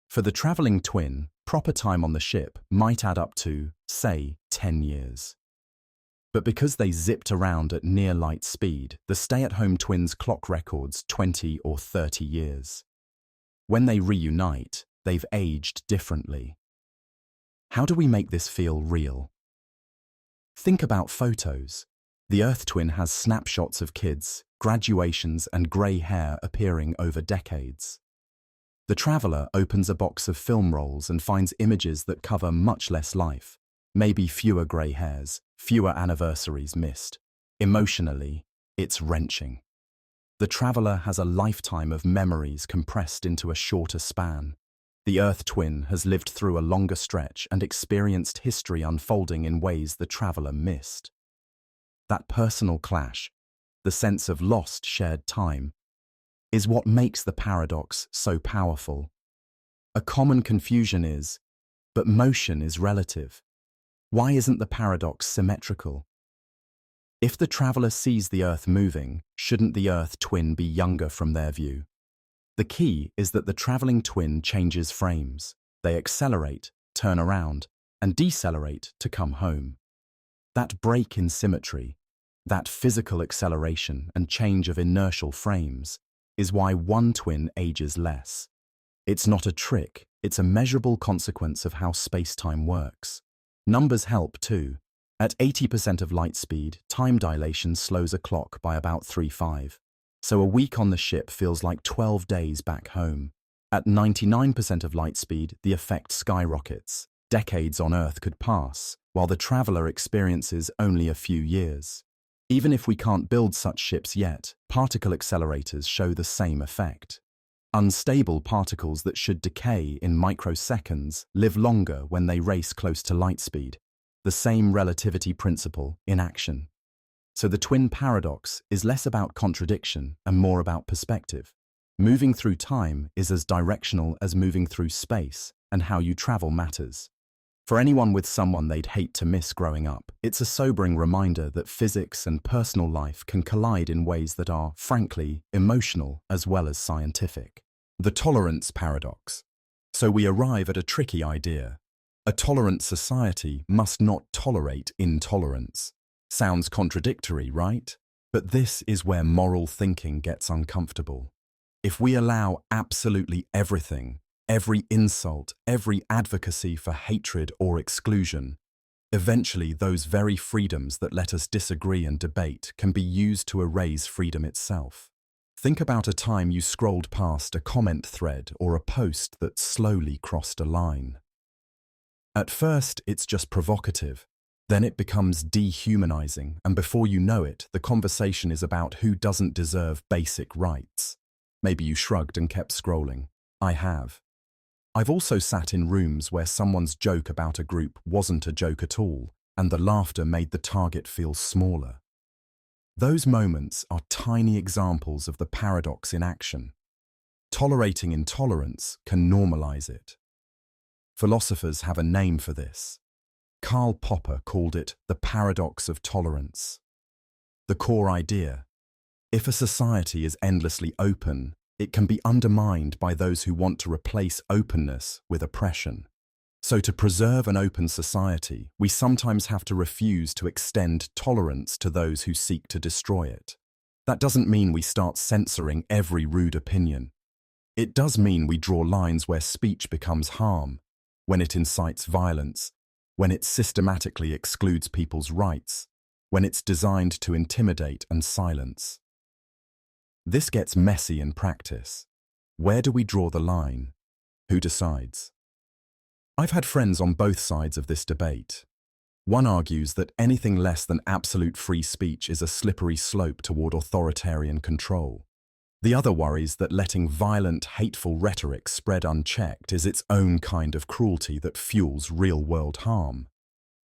For the traveling twin, proper time on the ship might add up to, say, 10 years. But because they zipped around at near light speed, the stay-at-home twins' clock records 20 or 30 years. When they reunite, they've aged differently. How do we make this feel real? Think about photos. The Earth twin has snapshots of kids, graduations and grey hair appearing over decades. The traveller opens a box of film rolls and finds images that cover much less life, maybe fewer grey hairs, fewer anniversaries missed. Emotionally, it's wrenching. The traveller has a lifetime of memories compressed into a shorter span. The Earth twin has lived through a longer stretch and experienced history unfolding in ways the traveller missed. That personal clash, the sense of lost shared time, is what makes the paradox so powerful. A common confusion is, but motion is relative. Why isn't the paradox symmetrical? If the traveller sees the Earth moving, shouldn't the Earth twin be younger from their view? The key is that the travelling twin changes frames. They accelerate, turn around, and decelerate to come home. That break in symmetry, that physical acceleration and change of inertial frames, is why one twin ages less. It's not a trick, it's a measurable consequence of how space-time works. Numbers help too. At 80% of light speed, time dilation slows a clock by about 3.5. So a week on the ship feels like 12 days back home. At 99% of light speed, the effect skyrockets. Decades on Earth could pass, while the traveller experiences only a few years. Even if we can't build such ships yet, particle accelerators show the same effect. Unstable particles that should decay in microseconds live longer when they race close to light speed. The same relativity principle in action. So the twin paradox is less about contradiction and more about perspective. Moving through time is as directional as moving through space, and how you travel matters. For anyone with someone they'd hate to miss growing up, it's a sobering reminder that physics and personal life can collide in ways that are, frankly, emotional as well as scientific. The tolerance paradox. So we arrive at a tricky idea. A tolerant society must not tolerate intolerance. Sounds contradictory, right? But this is where moral thinking gets uncomfortable. If we allow absolutely everything, every insult, every advocacy for hatred or exclusion, eventually those very freedoms that let us disagree and debate can be used to erase freedom itself. Think about a time you scrolled past a comment thread or a post that slowly crossed a line. At first, it's just provocative. Then it becomes dehumanizing, and before you know it, the conversation is about who doesn't deserve basic rights. Maybe you shrugged and kept scrolling. I have. I've also sat in rooms where someone's joke about a group wasn't a joke at all, and the laughter made the target feel smaller. Those moments are tiny examples of the paradox in action. Tolerating intolerance can normalize it. Philosophers have a name for this. Karl Popper called it the paradox of tolerance. The core idea: if a society is endlessly open, it can be undermined by those who want to replace openness with oppression. So to preserve an open society, we sometimes have to refuse to extend tolerance to those who seek to destroy it. That doesn't mean we start censoring every rude opinion. It does mean we draw lines where speech becomes harm, when it incites violence, when it systematically excludes people's rights, when it's designed to intimidate and silence. This gets messy in practice. Where do we draw the line? Who decides? I've had friends on both sides of this debate. One argues that anything less than absolute free speech is a slippery slope toward authoritarian control. The other worries that letting violent, hateful rhetoric spread unchecked is its own kind of cruelty that fuels real-world harm.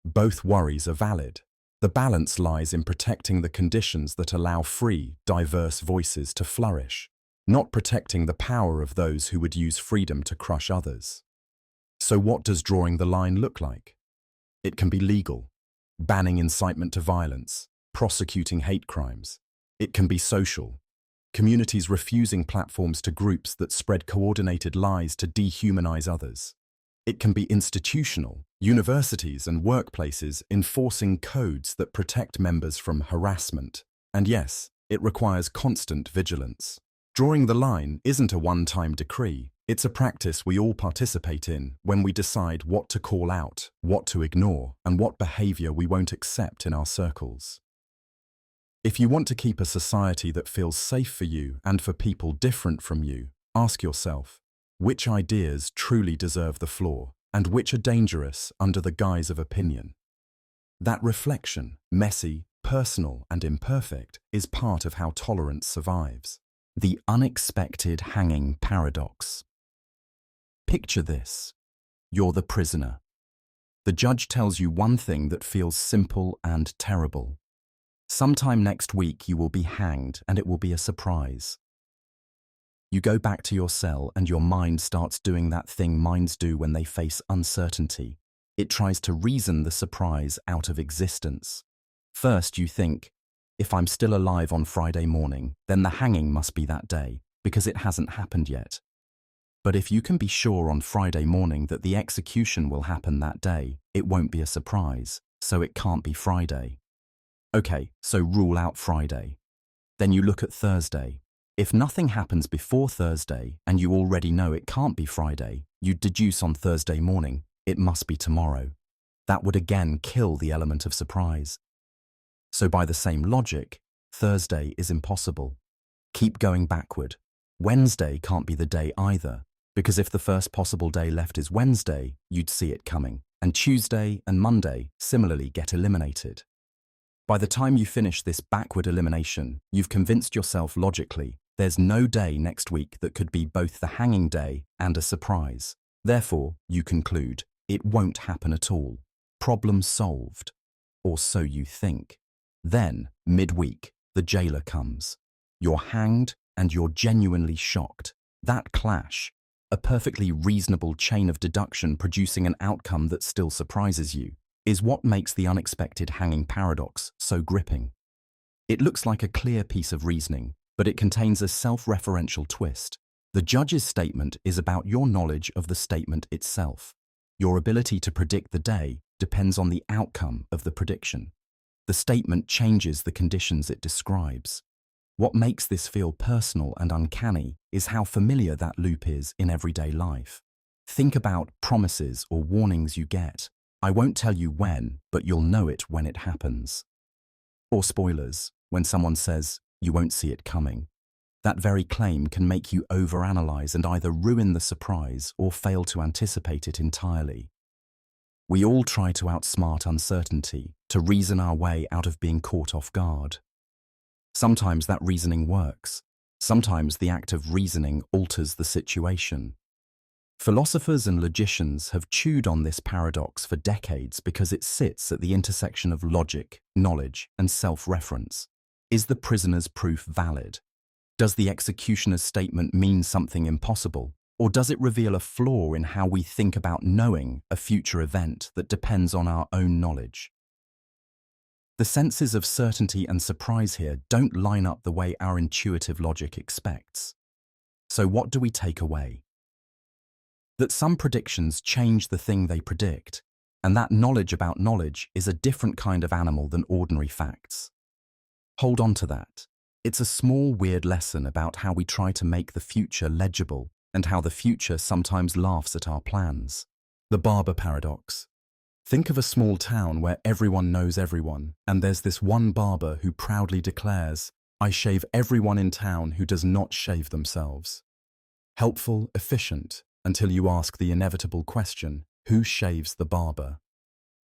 Both worries are valid. The balance lies in protecting the conditions that allow free, diverse voices to flourish, not protecting the power of those who would use freedom to crush others. So what does drawing the line look like? It can be legal, banning incitement to violence, prosecuting hate crimes. It can be social, communities refusing platforms to groups that spread coordinated lies to dehumanize others. It can be institutional, universities and workplaces enforcing codes that protect members from harassment. And yes, it requires constant vigilance. Drawing the line isn't a one-time decree. It's a practice we all participate in when we decide what to call out, what to ignore, and what behavior we won't accept in our circles. If you want to keep a society that feels safe for you and for people different from you, ask yourself, which ideas truly deserve the floor and which are dangerous under the guise of opinion? That reflection, messy, personal, and imperfect, is part of how tolerance survives. The unexpected hanging paradox. Picture this. You're the prisoner. The judge tells you one thing that feels simple and terrible. Sometime next week you will be hanged and it will be a surprise. You go back to your cell and your mind starts doing that thing minds do when they face uncertainty. It tries to reason the surprise out of existence. First you think, if I'm still alive on Friday morning, then the hanging must be that day, because it hasn't happened yet. But if you can be sure on Friday morning that the execution will happen that day, it won't be a surprise, so it can't be Friday. Okay, so rule out Friday. Then you look at Thursday. If nothing happens before Thursday and you already know it can't be Friday, you deduce on Thursday morning, it must be tomorrow. That would again kill the element of surprise. So by the same logic, Thursday is impossible. Keep going backward. Wednesday can't be the day either, because if the first possible day left is Wednesday, you'd see it coming, and Tuesday and Monday similarly get eliminated. By the time you finish this backward elimination, you've convinced yourself logically there's no day next week that could be both the hanging day and a surprise. Therefore, you conclude, it won't happen at all. Problem solved. Or so you think. Then, midweek, the jailer comes. You're hanged and you're genuinely shocked. That clash, a perfectly reasonable chain of deduction producing an outcome that still surprises you, is what makes the unexpected hanging paradox so gripping. It looks like a clear piece of reasoning, but it contains a self-referential twist. The judge's statement is about your knowledge of the statement itself. Your ability to predict the day depends on the outcome of the prediction. The statement changes the conditions it describes. What makes this feel personal and uncanny is how familiar that loop is in everyday life. Think about promises or warnings you get. I won't tell you when, but you'll know it when it happens. Or spoilers, when someone says, you won't see it coming. That very claim can make you overanalyze and either ruin the surprise or fail to anticipate it entirely. We all try to outsmart uncertainty, to reason our way out of being caught off guard. Sometimes that reasoning works. Sometimes the act of reasoning alters the situation. Philosophers and logicians have chewed on this paradox for decades because it sits at the intersection of logic, knowledge, and self-reference. Is the prisoner's proof valid? Does the executioner's statement mean something impossible? Or does it reveal a flaw in how we think about knowing a future event that depends on our own knowledge? The senses of certainty and surprise here don't line up the way our intuitive logic expects. So what do we take away? That some predictions change the thing they predict, and that knowledge about knowledge is a different kind of animal than ordinary facts. Hold on to that. It's a small, weird lesson about how we try to make the future legible and how the future sometimes laughs at our plans. The Barber Paradox. Think of a small town where everyone knows everyone, and there's this one barber who proudly declares, I shave everyone in town who does not shave themselves. Helpful, efficient, until you ask the inevitable question, who shaves the barber?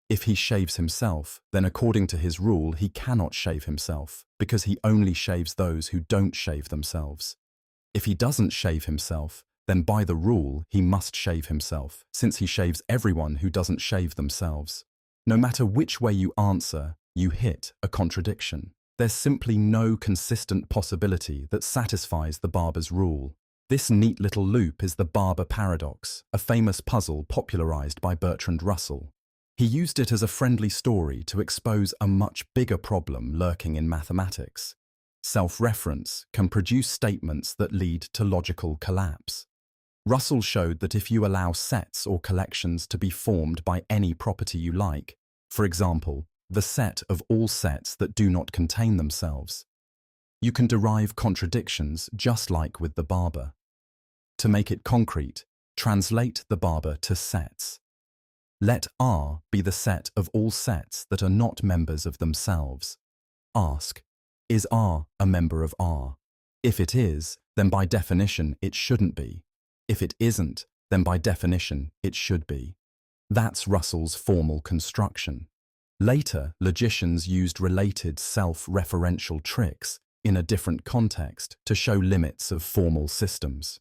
If he shaves himself, then according to his rule, he cannot shave himself, because he only shaves those who don't shave themselves. If he doesn't shave himself, then by the rule, he must shave himself, since he shaves everyone who doesn't shave themselves. No matter which way you answer, you hit a contradiction. There's simply no consistent possibility that satisfies the barber's rule. This neat little loop is the Barber Paradox, a famous puzzle popularized by Bertrand Russell. He used it as a friendly story to expose a much bigger problem lurking in mathematics. Self-reference can produce statements that lead to logical collapse. Russell showed that if you allow sets or collections to be formed by any property you like, for example, the set of all sets that do not contain themselves, you can derive contradictions just like with the barber. To make it concrete, translate the barber to sets. Let R be the set of all sets that are not members of themselves. Ask, Is R a member of R? If it is, then by definition it shouldn't be. If it isn't, then by definition it should be. That's Russell's formal construction. Later, logicians used related self-referential tricks in a different context to show limits of formal systems.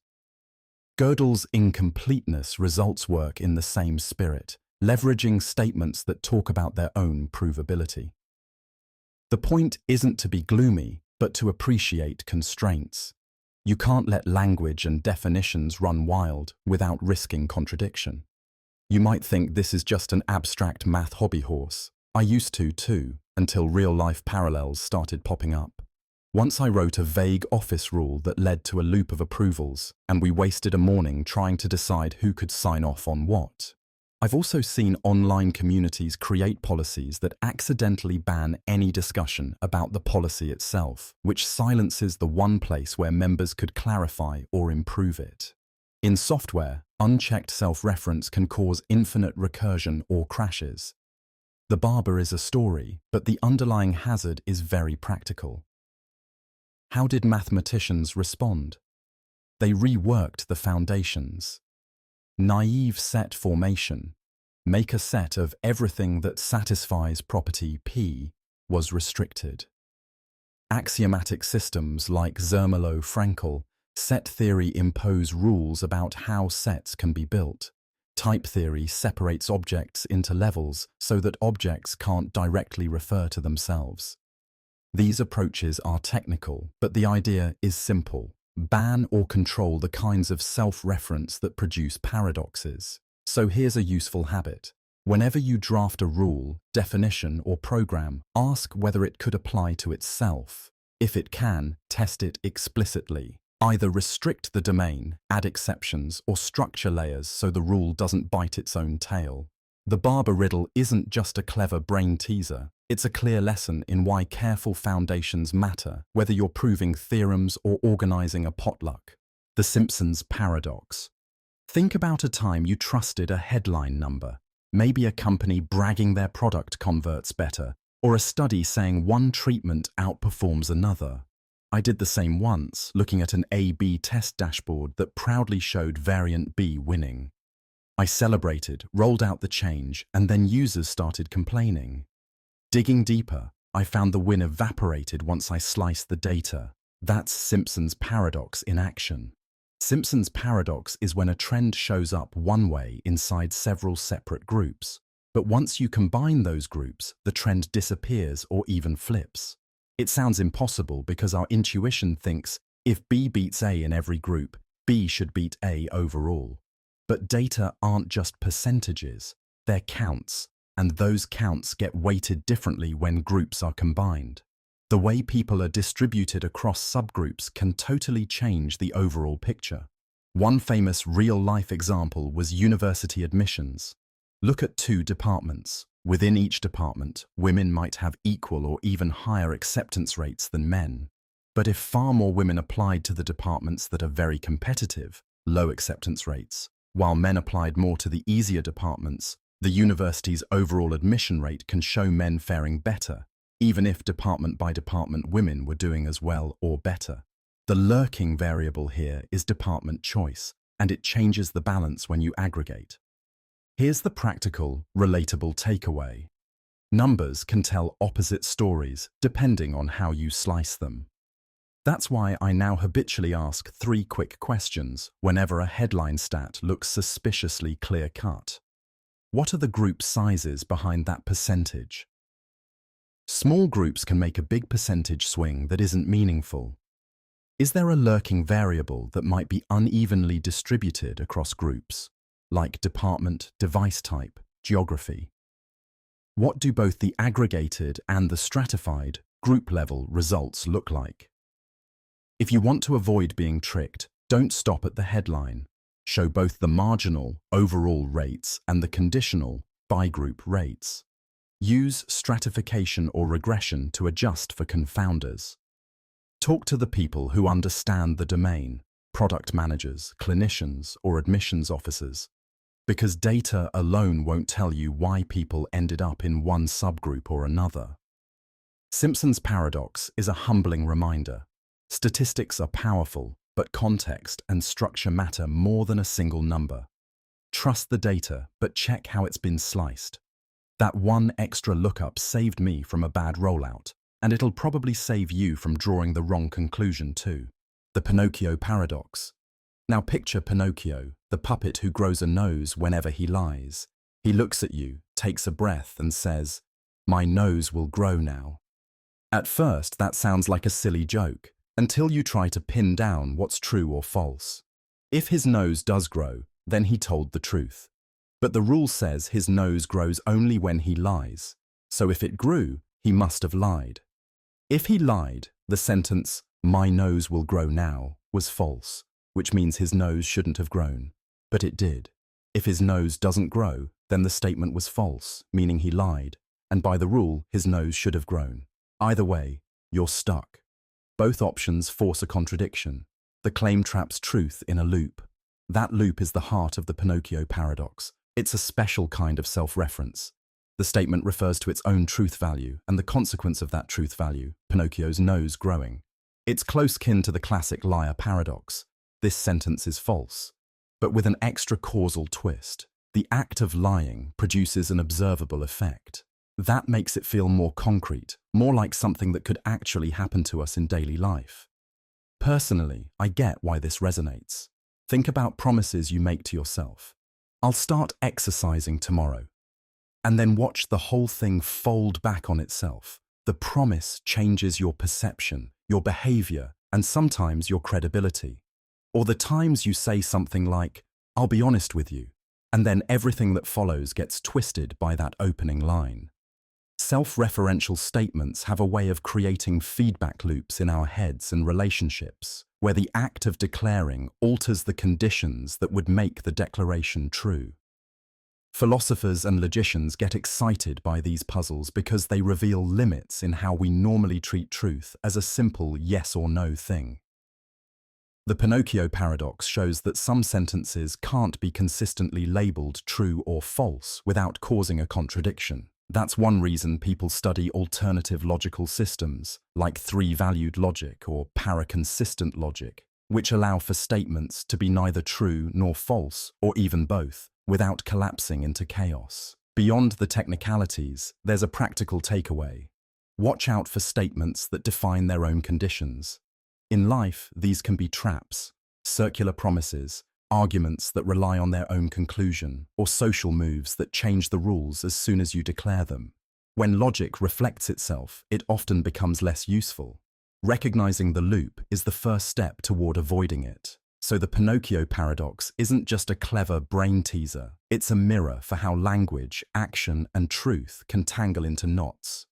Gödel's incompleteness results work in the same spirit, leveraging statements that talk about their own provability. The point isn't to be gloomy, but to appreciate constraints. You can't let language and definitions run wild without risking contradiction. You might think this is just an abstract math hobby horse. I used to too, until real-life parallels started popping up. Once I wrote a vague office rule that led to a loop of approvals, and we wasted a morning trying to decide who could sign off on what. I've also seen online communities create policies that accidentally ban any discussion about the policy itself, which silences the one place where members could clarify or improve it. In software, unchecked self-reference can cause infinite recursion or crashes. The Barber is a story, but the underlying hazard is very practical. How did mathematicians respond? They reworked the foundations. Naive set formation, make a set of everything that satisfies property P, was restricted. Axiomatic systems like Zermelo-Fraenkel set theory impose rules about how sets can be built. Type theory separates objects into levels so that objects can't directly refer to themselves. These approaches are technical, but the idea is simple. Ban or control the kinds of self-reference that produce paradoxes. So here's a useful habit. Whenever you draft a rule, definition, or program, ask whether it could apply to itself. If it can, test it explicitly. Either restrict the domain, add exceptions, or structure layers so the rule doesn't bite its own tail. The Barber riddle isn't just a clever brain teaser. It's a clear lesson in why careful foundations matter, whether you're proving theorems or organizing a potluck. The Simpsons Paradox. Think about a time you trusted a headline number. Maybe a company bragging their product converts better, or a study saying one treatment outperforms another. I did the same once, looking at an A/B test dashboard that proudly showed variant B winning. I celebrated, rolled out the change, and then users started complaining. Digging deeper, I found the win evaporated once I sliced the data. That's Simpson's Paradox in action. Simpson's Paradox is when a trend shows up one way inside several separate groups. But once you combine those groups, the trend disappears or even flips. It sounds impossible because our intuition thinks if B beats A in every group, B should beat A overall. But data aren't just percentages, they're counts. And those counts get weighted differently when groups are combined. The way people are distributed across subgroups can totally change the overall picture. One famous real-life example was university admissions. Look at two departments. Within each department, women might have equal or even higher acceptance rates than men. But if far more women applied to the departments that are very competitive, low acceptance rates, while men applied more to the easier departments, the university's overall admission rate can show men faring better, even if department by department women were doing as well or better. The lurking variable here is department choice, and it changes the balance when you aggregate. Here's the practical, relatable takeaway. Numbers can tell opposite stories depending on how you slice them. That's why I now habitually ask 3 quick questions whenever a headline stat looks suspiciously clear-cut. What are the group sizes behind that percentage? Small groups can make a big percentage swing that isn't meaningful. Is there a lurking variable that might be unevenly distributed across groups, like department, device type, geography? What do both the aggregated and the stratified group-level results look like? If you want to avoid being tricked, don't stop at the headline. Show both the marginal, overall rates and the conditional, by-group rates. Use stratification or regression to adjust for confounders. Talk to the people who understand the domain, product managers, clinicians, or admissions officers, because data alone won't tell you why people ended up in one subgroup or another. Simpson's paradox is a humbling reminder. Statistics are powerful, but context and structure matter more than a single number. Trust the data, but check how it's been sliced. That one extra lookup saved me from a bad rollout, and it'll probably save you from drawing the wrong conclusion too. The Pinocchio Paradox. Now picture Pinocchio, the puppet who grows a nose whenever he lies. He looks at you, takes a breath, and says, "My nose will grow now." At first, that sounds like a silly joke, until you try to pin down what's true or false. If his nose does grow, then he told the truth. But the rule says his nose grows only when he lies, so if it grew, he must have lied. If he lied, the sentence, "My nose will grow now," was false, which means his nose shouldn't have grown. But it did. If his nose doesn't grow, then the statement was false, meaning he lied, and by the rule, his nose should have grown. Either way, you're stuck. Both options force a contradiction. The claim traps truth in a loop. That loop is the heart of the Pinocchio Paradox. It's a special kind of self-reference. The statement refers to its own truth value and the consequence of that truth value, Pinocchio's nose growing. It's close kin to the classic liar paradox. This sentence is false, but with an extra causal twist. The act of lying produces an observable effect. That makes it feel more concrete, more like something that could actually happen to us in daily life. Personally, I get why this resonates. Think about promises you make to yourself. "I'll start exercising tomorrow." And then watch the whole thing fold back on itself. The promise changes your perception, your behavior, and sometimes your credibility. Or the times you say something like, "I'll be honest with you," and then everything that follows gets twisted by that opening line. Self-referential statements have a way of creating feedback loops in our heads and relationships, where the act of declaring alters the conditions that would make the declaration true. Philosophers and logicians get excited by these puzzles because they reveal limits in how we normally treat truth as a simple yes or no thing. The Pinocchio Paradox shows that some sentences can't be consistently labeled true or false without causing a contradiction. That's one reason people study alternative logical systems, like three-valued logic or paraconsistent logic, which allow for statements to be neither true nor false, or even both, without collapsing into chaos. Beyond the technicalities, there's a practical takeaway. Watch out for statements that define their own conditions. In life, these can be traps, circular promises, arguments that rely on their own conclusion, or social moves that change the rules as soon as you declare them. When logic reflects itself, it often becomes less useful. Recognizing the loop is the first step toward avoiding it. So the Pinocchio Paradox isn't just a clever brain teaser, it's a mirror for how language, action, and truth can tangle into knots.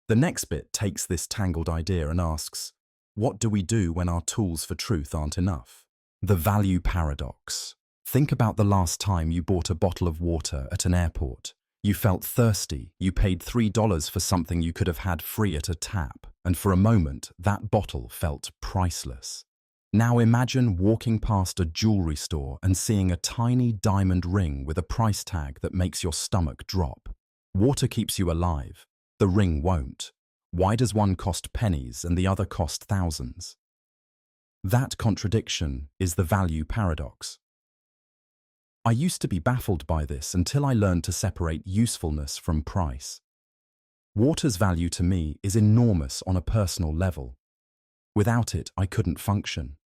The next bit takes this tangled idea and asks, what do we do when our tools for truth aren't enough? The value paradox. Think about the last time you bought a bottle of water at an airport. You felt thirsty, you paid $3 for something you could have had free at a tap, and for a moment, that bottle felt priceless. Now imagine walking past a jewelry store and seeing a tiny diamond ring with a price tag that makes your stomach drop. Water keeps you alive. The ring won't. Why does one cost pennies and the other cost thousands? That contradiction is the value paradox. I used to be baffled by this until I learned to separate usefulness from price. Water's value to me is enormous on a personal level. Without it, I couldn't function.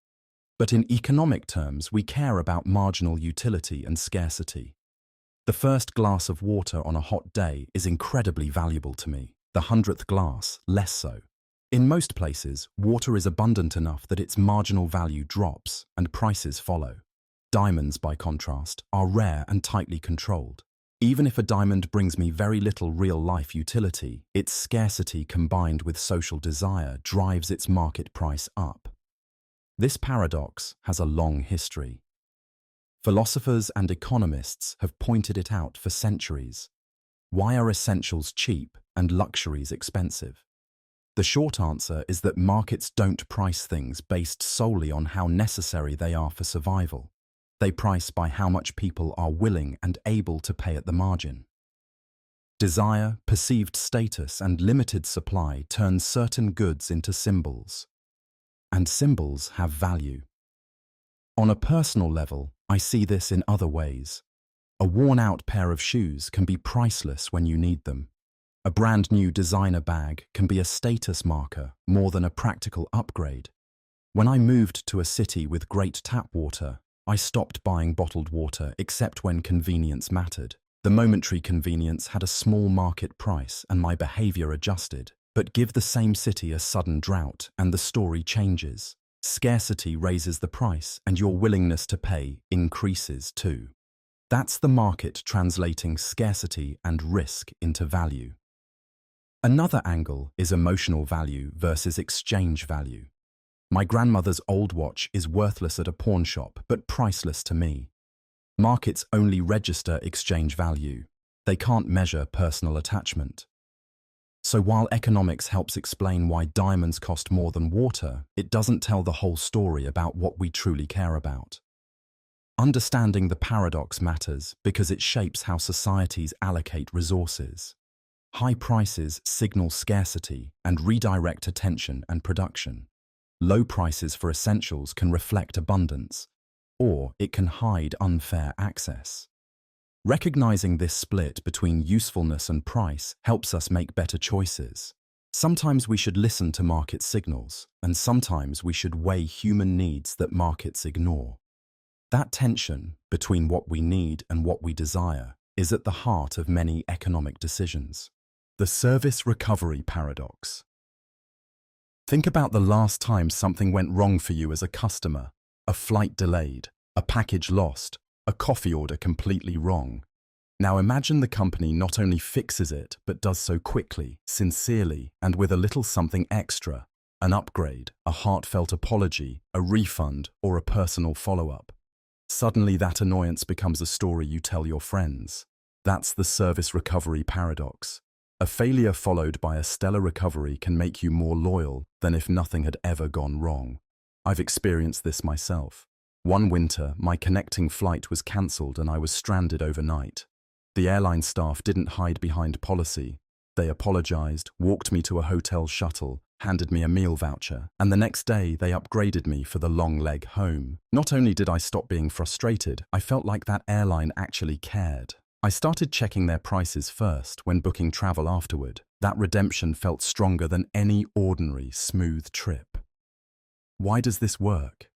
But in economic terms, we care about marginal utility and scarcity. The first glass of water on a hot day is incredibly valuable to me, the 100th glass less so. In most places, water is abundant enough that its marginal value drops and prices follow. Diamonds, by contrast, are rare and tightly controlled. Even if a diamond brings me very little real-life utility, its scarcity combined with social desire drives its market price up. This paradox has a long history. Philosophers and economists have pointed it out for centuries. Why are essentials cheap and luxuries expensive? The short answer is that markets don't price things based solely on how necessary they are for survival. They price by how much people are willing and able to pay at the margin. Desire, perceived status, and limited supply turn certain goods into symbols. And symbols have value. On a personal level, I see this in other ways. A worn-out pair of shoes can be priceless when you need them. A brand new designer bag can be a status marker more than a practical upgrade. When I moved to a city with great tap water, I stopped buying bottled water except when convenience mattered. The momentary convenience had a small market price and my behavior adjusted. But give the same city a sudden drought and the story changes. Scarcity raises the price and your willingness to pay increases too. That's the market translating scarcity and risk into value. Another angle is emotional value versus exchange value. My grandmother's old watch is worthless at a pawn shop but priceless to me. Markets only register exchange value. They can't measure personal attachment. So while economics helps explain why diamonds cost more than water, it doesn't tell the whole story about what we truly care about. Understanding the paradox matters because it shapes how societies allocate resources. High prices signal scarcity and redirect attention and production. Low prices for essentials can reflect abundance, or it can hide unfair access. Recognizing this split between usefulness and price helps us make better choices. Sometimes we should listen to market signals, and sometimes we should weigh human needs that markets ignore. That tension between what we need and what we desire is at the heart of many economic decisions. The Service Recovery Paradox. Think about the last time something went wrong for you as a customer: a flight delayed, a package lost, a coffee order completely wrong. Now imagine the company not only fixes it, but does so quickly, sincerely, and with a little something extra: an upgrade, a heartfelt apology, a refund, or a personal follow-up. Suddenly that annoyance becomes a story you tell your friends. That's the Service Recovery Paradox. A failure followed by a stellar recovery can make you more loyal than if nothing had ever gone wrong. I've experienced this myself. One winter, my connecting flight was cancelled and I was stranded overnight. The airline staff didn't hide behind policy. They apologized, walked me to a hotel shuttle, handed me a meal voucher, and the next day they upgraded me for the long leg home. Not only did I stop being frustrated, I felt like that airline actually cared. I started checking their prices first when booking travel afterward. That redemption felt stronger than any ordinary, smooth trip. Why does this work?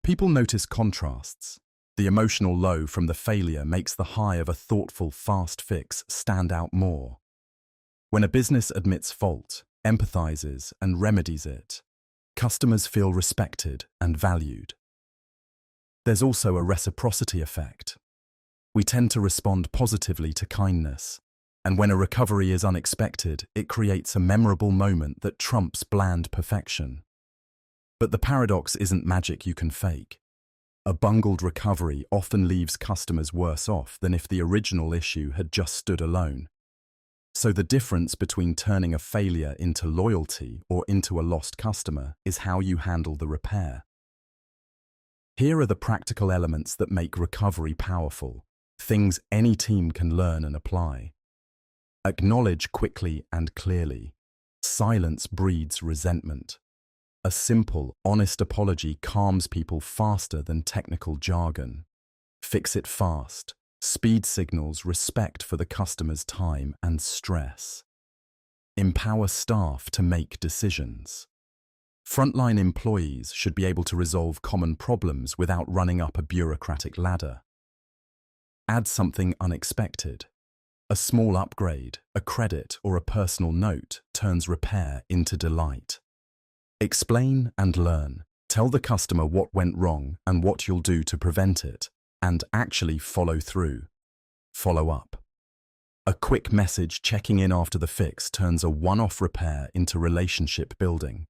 People notice contrasts. The emotional low from the failure makes the high of a thoughtful, fast fix stand out more. When a business admits fault, empathizes, and remedies it, customers feel respected and valued. There's also a reciprocity effect. We tend to respond positively to kindness, and when a recovery is unexpected, it creates a memorable moment that trumps bland perfection. But the paradox isn't magic you can fake. A bungled recovery often leaves customers worse off than if the original issue had just stood alone. So the difference between turning a failure into loyalty or into a lost customer is how you handle the repair. Here are the practical elements that make recovery powerful, things any team can learn and apply. Acknowledge quickly and clearly. Silence breeds resentment. A simple, honest apology calms people faster than technical jargon. Fix it fast. Speed signals respect for the customer's time and stress. Empower staff to make decisions. Frontline employees should be able to resolve common problems without running up a bureaucratic ladder. Add something unexpected. A small upgrade, a credit, or a personal note turns repair into delight. Explain and learn. Tell the customer what went wrong and what you'll do to prevent it, and actually follow through. Follow up. A quick message checking in after the fix turns a one-off repair into relationship building.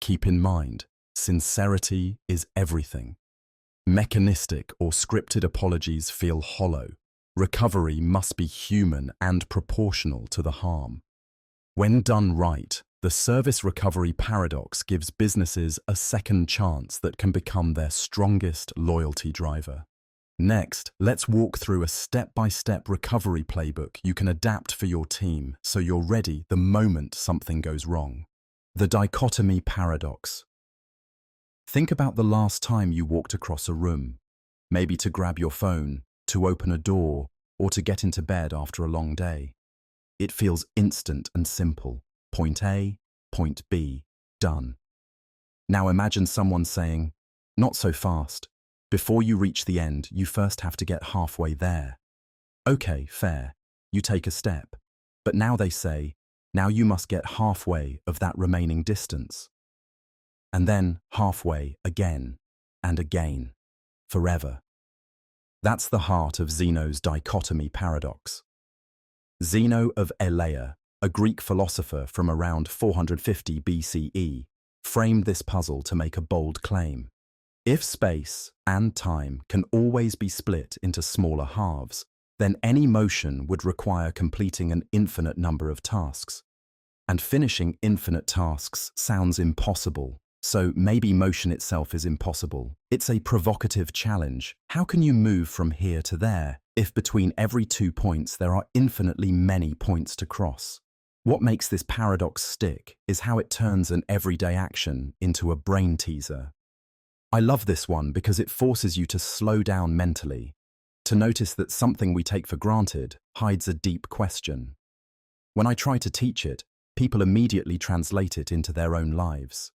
Keep in mind, sincerity is everything. Mechanistic or scripted apologies feel hollow. Recovery must be human and proportional to the harm. When done right, the Service Recovery Paradox gives businesses a second chance that can become their strongest loyalty driver. Next, let's walk through a step-by-step recovery playbook you can adapt for your team so you're ready the moment something goes wrong. The Dichotomy Paradox. Think about the last time you walked across a room, maybe to grab your phone, to open a door, or to get into bed after a long day. It feels instant and simple. Point A, point B, done. Now imagine someone saying, "Not so fast. Before you reach the end, you first have to get halfway there." Okay, fair. You take a step. But now they say, now you must get halfway of that remaining distance. And then halfway again and again, forever. That's the heart of Zeno's Dichotomy Paradox. Zeno of Elea, a Greek philosopher from around 450 BCE, framed this puzzle to make a bold claim. If space and time can always be split into smaller halves, then any motion would require completing an infinite number of tasks. And finishing infinite tasks sounds impossible, so maybe motion itself is impossible. It's a provocative challenge. How can you move from here to there if between every 2 points there are infinitely many points to cross? What makes this paradox stick is how it turns an everyday action into a brain teaser. I love this one because it forces you to slow down mentally, to notice that something we take for granted hides a deep question. When I try to teach it, people immediately translate it into their own lives.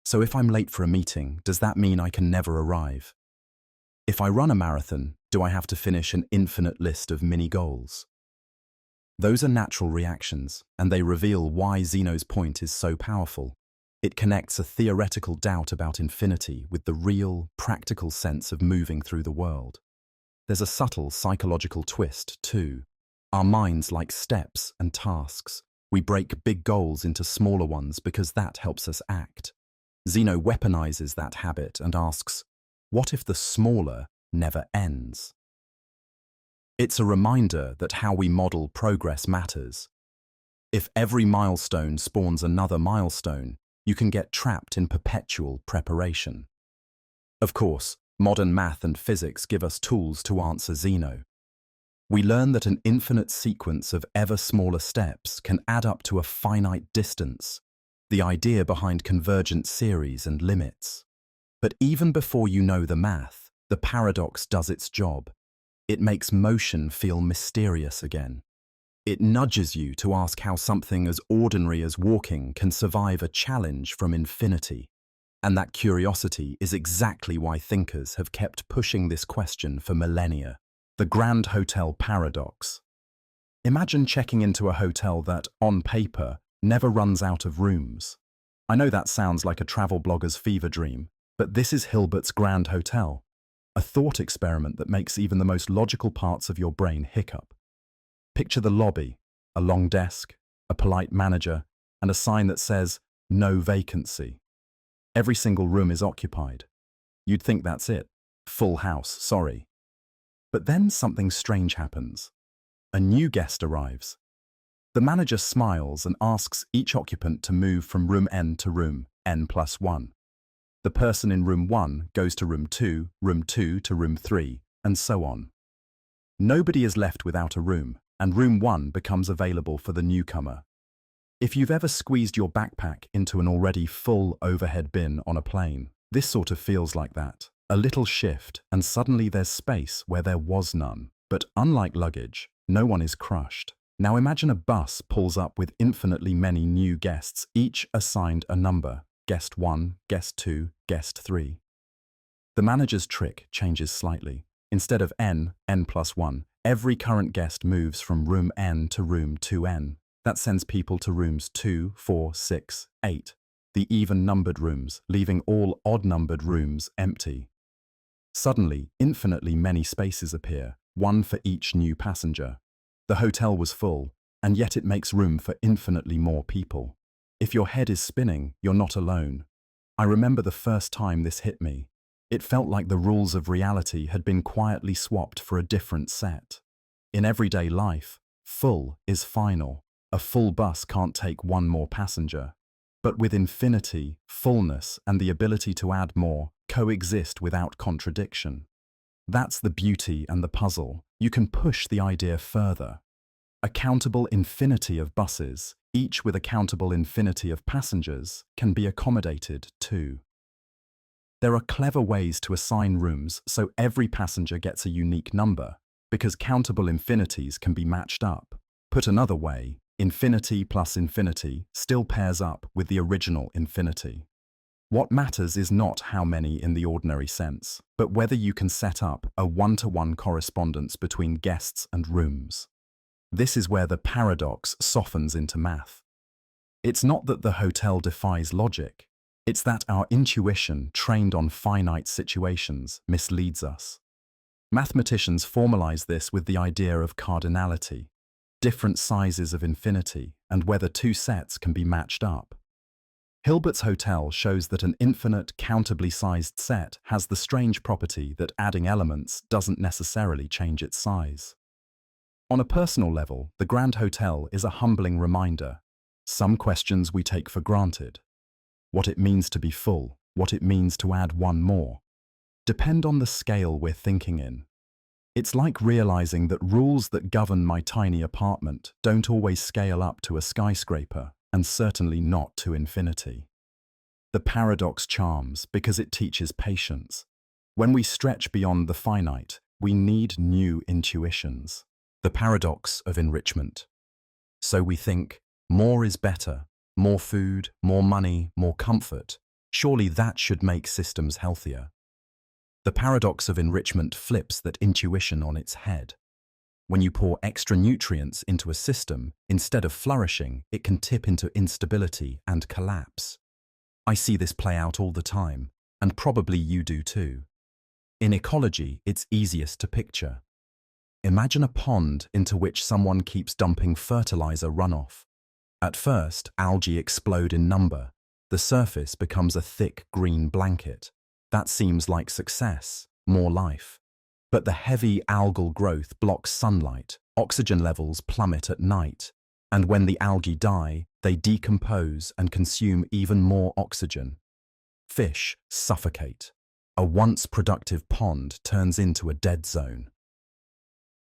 So if I'm late for a meeting, does that mean I can never arrive? If I run a marathon, do I have to finish an infinite list of mini goals? Those are natural reactions, and they reveal why Zeno's point is so powerful. It connects a theoretical doubt about infinity with the real, practical sense of moving through the world. There's a subtle psychological twist, too. Our minds like steps and tasks. We break big goals into smaller ones because that helps us act. Zeno weaponizes that habit and asks, what if the smaller never ends? It's a reminder that how we model progress matters. If every milestone spawns another milestone, you can get trapped in perpetual preparation. Of course, modern math and physics give us tools to answer Zeno. We learn that an infinite sequence of ever smaller steps can add up to a finite distance, the idea behind convergent series and limits. But even before you know the math, the paradox does its job. It makes motion feel mysterious again. It nudges you to ask how something as ordinary as walking can survive a challenge from infinity. And that curiosity is exactly why thinkers have kept pushing this question for millennia. The Grand Hotel Paradox. Imagine checking into a hotel that, on paper, never runs out of rooms. I know that sounds like a travel blogger's fever dream, but this is Hilbert's Grand Hotel, a thought experiment that makes even the most logical parts of your brain hiccup. Picture the lobby, a long desk, a polite manager, and a sign that says, "No vacancy." Every single room is occupied. You'd think that's it. Full house, sorry. But then something strange happens. A new guest arrives. The manager smiles and asks each occupant to move from room N to room N+1. The person in room 1 goes to room 2 to room 3, and so on. Nobody is left without a room, and room 1 becomes available for the newcomer. If you've ever squeezed your backpack into an already full overhead bin on a plane, this sort of feels like that. A little shift, and suddenly there's space where there was none. But unlike luggage, no one is crushed. Now imagine a bus pulls up with infinitely many new guests, each assigned a number. Guest 1, guest 2, guest 3. The manager's trick changes slightly. Instead of N+1, every current guest moves from room N to room 2N. That sends people to rooms 2, 4, 6, 8, the even-numbered rooms, leaving all odd-numbered rooms empty. Suddenly, infinitely many spaces appear, one for each new passenger. The hotel was full, and yet it makes room for infinitely more people. If your head is spinning, you're not alone. I remember the first time this hit me. It felt like the rules of reality had been quietly swapped for a different set. In everyday life, full is final. A full bus can't take one more passenger. But with infinity, fullness and the ability to add more coexist without contradiction. That's the beauty and the puzzle. You can push the idea further. A countable infinity of buses, each with a countable infinity of passengers, can be accommodated too. There are clever ways to assign rooms so every passenger gets a unique number, because countable infinities can be matched up. Put another way, infinity plus infinity still pairs up with the original infinity. What matters is not how many in the ordinary sense, but whether you can set up a one-to-one correspondence between guests and rooms. This is where the paradox softens into math. It's not that the hotel defies logic, it's that our intuition, trained on finite situations, misleads us. Mathematicians formalize this with the idea of cardinality, different sizes of infinity, and whether two sets can be matched up. Hilbert's hotel shows that an infinite, countably sized set has the strange property that adding elements doesn't necessarily change its size. On a personal level, the Grand Hotel is a humbling reminder. Some questions we take for granted. What it means to be full, what it means to add one more, depend on the scale we're thinking in. It's like realizing that rules that govern my tiny apartment don't always scale up to a skyscraper, and certainly not to infinity. The paradox charms because it teaches patience. When we stretch beyond the finite, we need new intuitions. The paradox of enrichment. So we think, more is better, more food, more money, more comfort. Surely that should make systems healthier. The paradox of enrichment flips that intuition on its head. When you pour extra nutrients into a system, instead of flourishing, it can tip into instability and collapse. I see this play out all the time, and probably you do too. In ecology, it's easiest to picture. Imagine a pond into which someone keeps dumping fertilizer runoff. At first, algae explode in number. The surface becomes a thick green blanket. That seems like success, more life. But the heavy algal growth blocks sunlight, oxygen levels plummet at night, and when the algae die, they decompose and consume even more oxygen. Fish suffocate. A once productive pond turns into a dead zone.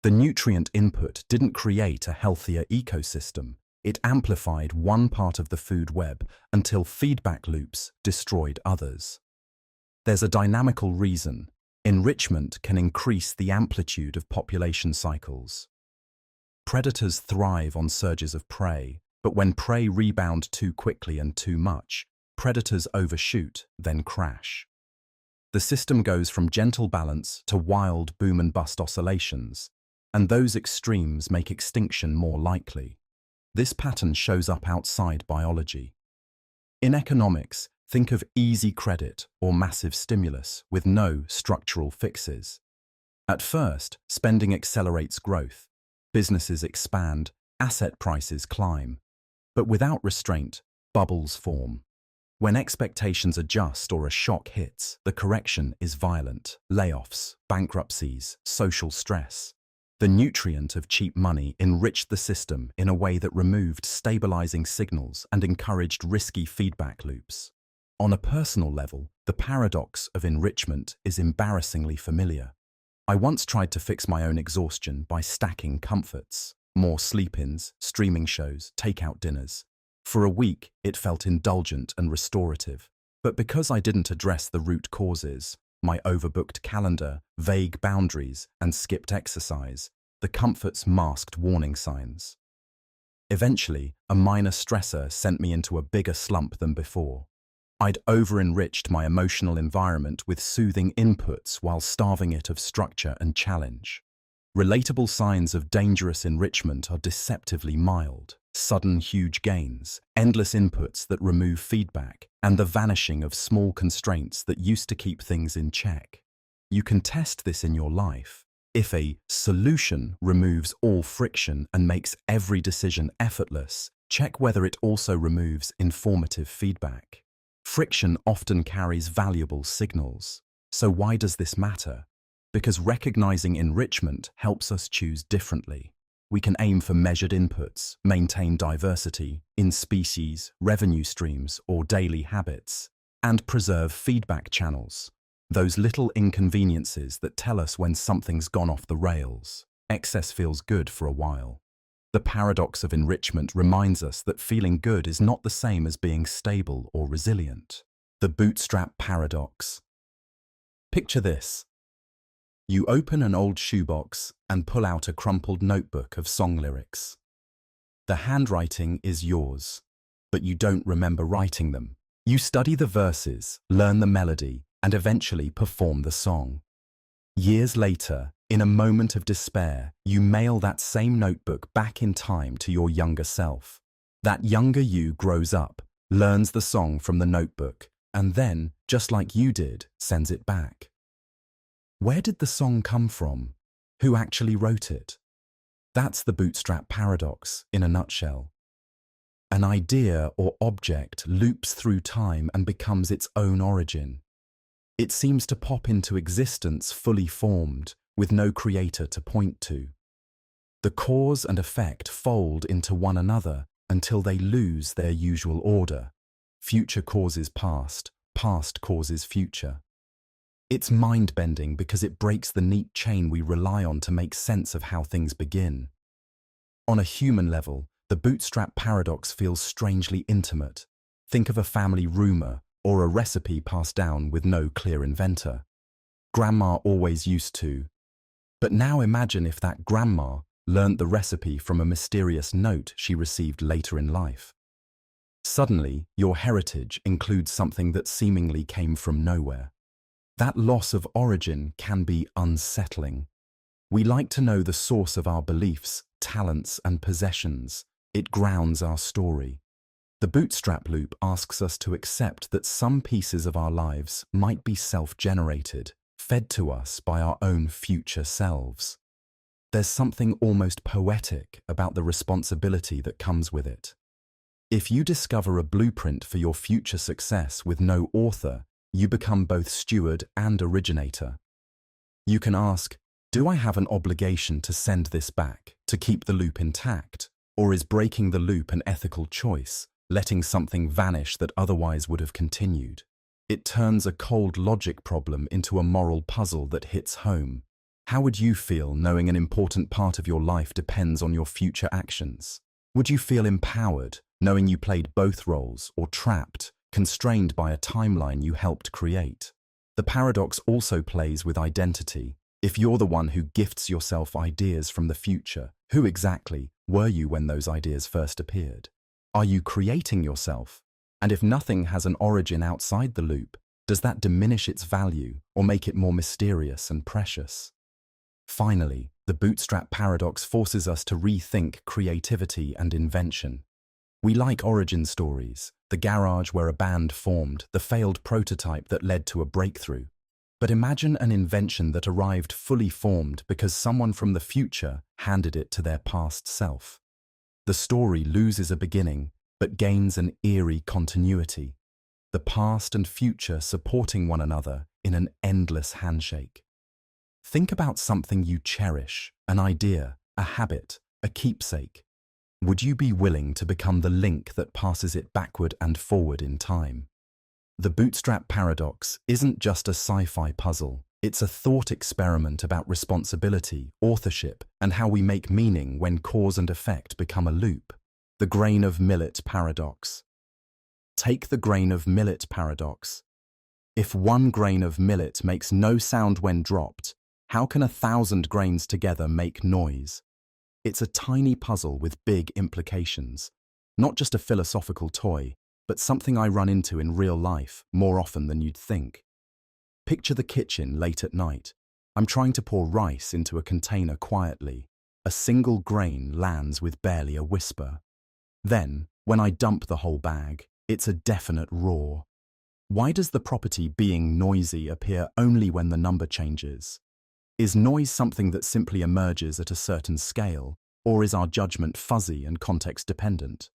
The nutrient input didn't create a healthier ecosystem. It amplified one part of the food web until feedback loops destroyed others. There's a dynamical reason. Enrichment can increase the amplitude of population cycles. Predators thrive on surges of prey, but when prey rebound too quickly and too much, predators overshoot, then crash. The system goes from gentle balance to wild boom and bust oscillations, and those extremes make extinction more likely. This pattern shows up outside biology. In economics, think of easy credit or massive stimulus with no structural fixes. At first, spending accelerates growth. Businesses expand, asset prices climb. But without restraint, bubbles form. When expectations adjust or a shock hits, the correction is violent. Layoffs, bankruptcies, social stress. The nutrient of cheap money enriched the system in a way that removed stabilizing signals and encouraged risky feedback loops. On a personal level, the paradox of enrichment is embarrassingly familiar. I once tried to fix my own exhaustion by stacking comforts, more sleep-ins, streaming shows, takeout dinners. For a week, it felt indulgent and restorative. But because I didn't address the root causes, my overbooked calendar, vague boundaries, and skipped exercise, the comforts masked warning signs. Eventually, a minor stressor sent me into a bigger slump than before. I'd over-enriched my emotional environment with soothing inputs while starving it of structure and challenge. Relatable signs of dangerous enrichment are deceptively mild. Sudden huge gains, endless inputs that remove feedback, and the vanishing of small constraints that used to keep things in check. You can test this in your life. If a solution removes all friction and makes every decision effortless, check whether it also removes informative feedback. Friction often carries valuable signals. So why does this matter? Because recognizing enrichment helps us choose differently. We can aim for measured inputs, maintain diversity in species, revenue streams, or daily habits, and preserve feedback channels. Those little inconveniences that tell us when something's gone off the rails. Excess feels good for a while. The paradox of enrichment reminds us that feeling good is not the same as being stable or resilient. The Bootstrap Paradox. Picture this. You open an old shoebox and pull out a crumpled notebook of song lyrics. The handwriting is yours, but you don't remember writing them. You study the verses, learn the melody, and eventually perform the song. Years later, in a moment of despair, you mail that same notebook back in time to your younger self. That younger you grows up, learns the song from the notebook, and then, just like you did, sends it back. Where did the song come from? Who actually wrote it? That's the Bootstrap Paradox in a nutshell. An idea or object loops through time and becomes its own origin. It seems to pop into existence fully formed, with no creator to point to. The cause and effect fold into one another until they lose their usual order. Future causes past, past causes future. It's mind-bending because it breaks the neat chain we rely on to make sense of how things begin. On a human level, the Bootstrap Paradox feels strangely intimate. Think of a family rumor or a recipe passed down with no clear inventor. Grandma always used to. But now imagine if that grandma learnt the recipe from a mysterious note she received later in life. Suddenly, your heritage includes something that seemingly came from nowhere. That loss of origin can be unsettling. We like to know the source of our beliefs, talents, and possessions. It grounds our story. The bootstrap loop asks us to accept that some pieces of our lives might be self-generated, fed to us by our own future selves. There's something almost poetic about the responsibility that comes with it. If you discover a blueprint for your future success with no author, you become both steward and originator. You can ask, do I have an obligation to send this back, to keep the loop intact? Or is breaking the loop an ethical choice, letting something vanish that otherwise would have continued? It turns a cold logic problem into a moral puzzle that hits home. How would you feel knowing an important part of your life depends on your future actions? Would you feel empowered, knowing you played both roles, or trapped, constrained by a timeline you helped create? The paradox also plays with identity. If you're the one who gifts yourself ideas from the future, who exactly were you when those ideas first appeared? Are you creating yourself? And if nothing has an origin outside the loop, does that diminish its value or make it more mysterious and precious? Finally, the Bootstrap Paradox forces us to rethink creativity and invention. We like origin stories, the garage where a band formed, the failed prototype that led to a breakthrough. But imagine an invention that arrived fully formed because someone from the future handed it to their past self. The story loses a beginning, but gains an eerie continuity. The past and future supporting one another in an endless handshake. Think about something you cherish, an idea, a habit, a keepsake. Would you be willing to become the link that passes it backward and forward in time? The Bootstrap Paradox isn't just a sci-fi puzzle. It's a thought experiment about responsibility, authorship, and how we make meaning when cause and effect become a loop. The grain of Millet Paradox. Take the grain of millet paradox. If one grain of millet makes no sound when dropped, how can 1,000 grains together make noise? It's a tiny puzzle with big implications. Not just a philosophical toy, but something I run into in real life more often than you'd think. Picture the kitchen late at night. I'm trying to pour rice into a container quietly. A single grain lands with barely a whisper. Then, when I dump the whole bag, it's a definite roar. Why does the property being noisy appear only when the number changes? Is noise something that simply emerges at a certain scale, or is our judgment fuzzy and context-dependent?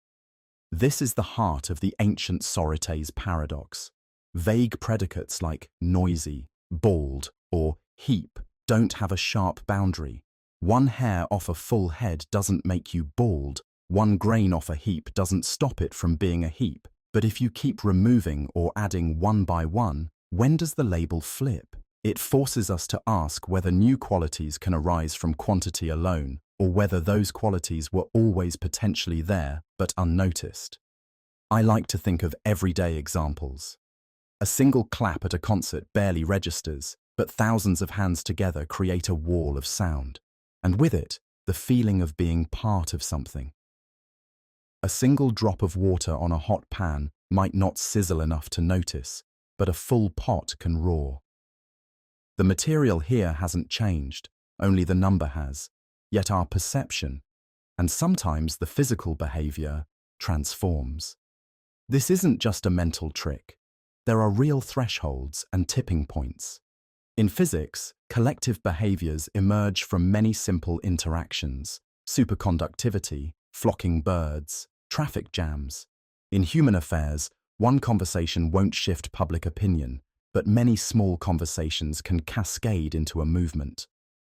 This is the heart of the ancient Sorites Paradox. Vague predicates like noisy, bald, or heap don't have a sharp boundary. One hair off a full head doesn't make you bald. One grain off a heap doesn't stop it from being a heap. But if you keep removing or adding one by one, When does the label flip? It forces us to ask whether new qualities can arise from quantity alone, or whether those qualities were always potentially there but unnoticed. I like to think of everyday examples. A single clap at a concert barely registers, but thousands of hands together create a wall of sound, and with it, the feeling of being part of something. A single drop of water on a hot pan might not sizzle enough to notice, but a full pot can roar. The material here hasn't changed, only the number has, yet our perception, and sometimes the physical behavior, transforms. This isn't just a mental trick. There are real thresholds and tipping points. In physics, collective behaviors emerge from many simple interactions: superconductivity, flocking birds, traffic jams. In human affairs, one conversation won't shift public opinion, but many small conversations can cascade into a movement.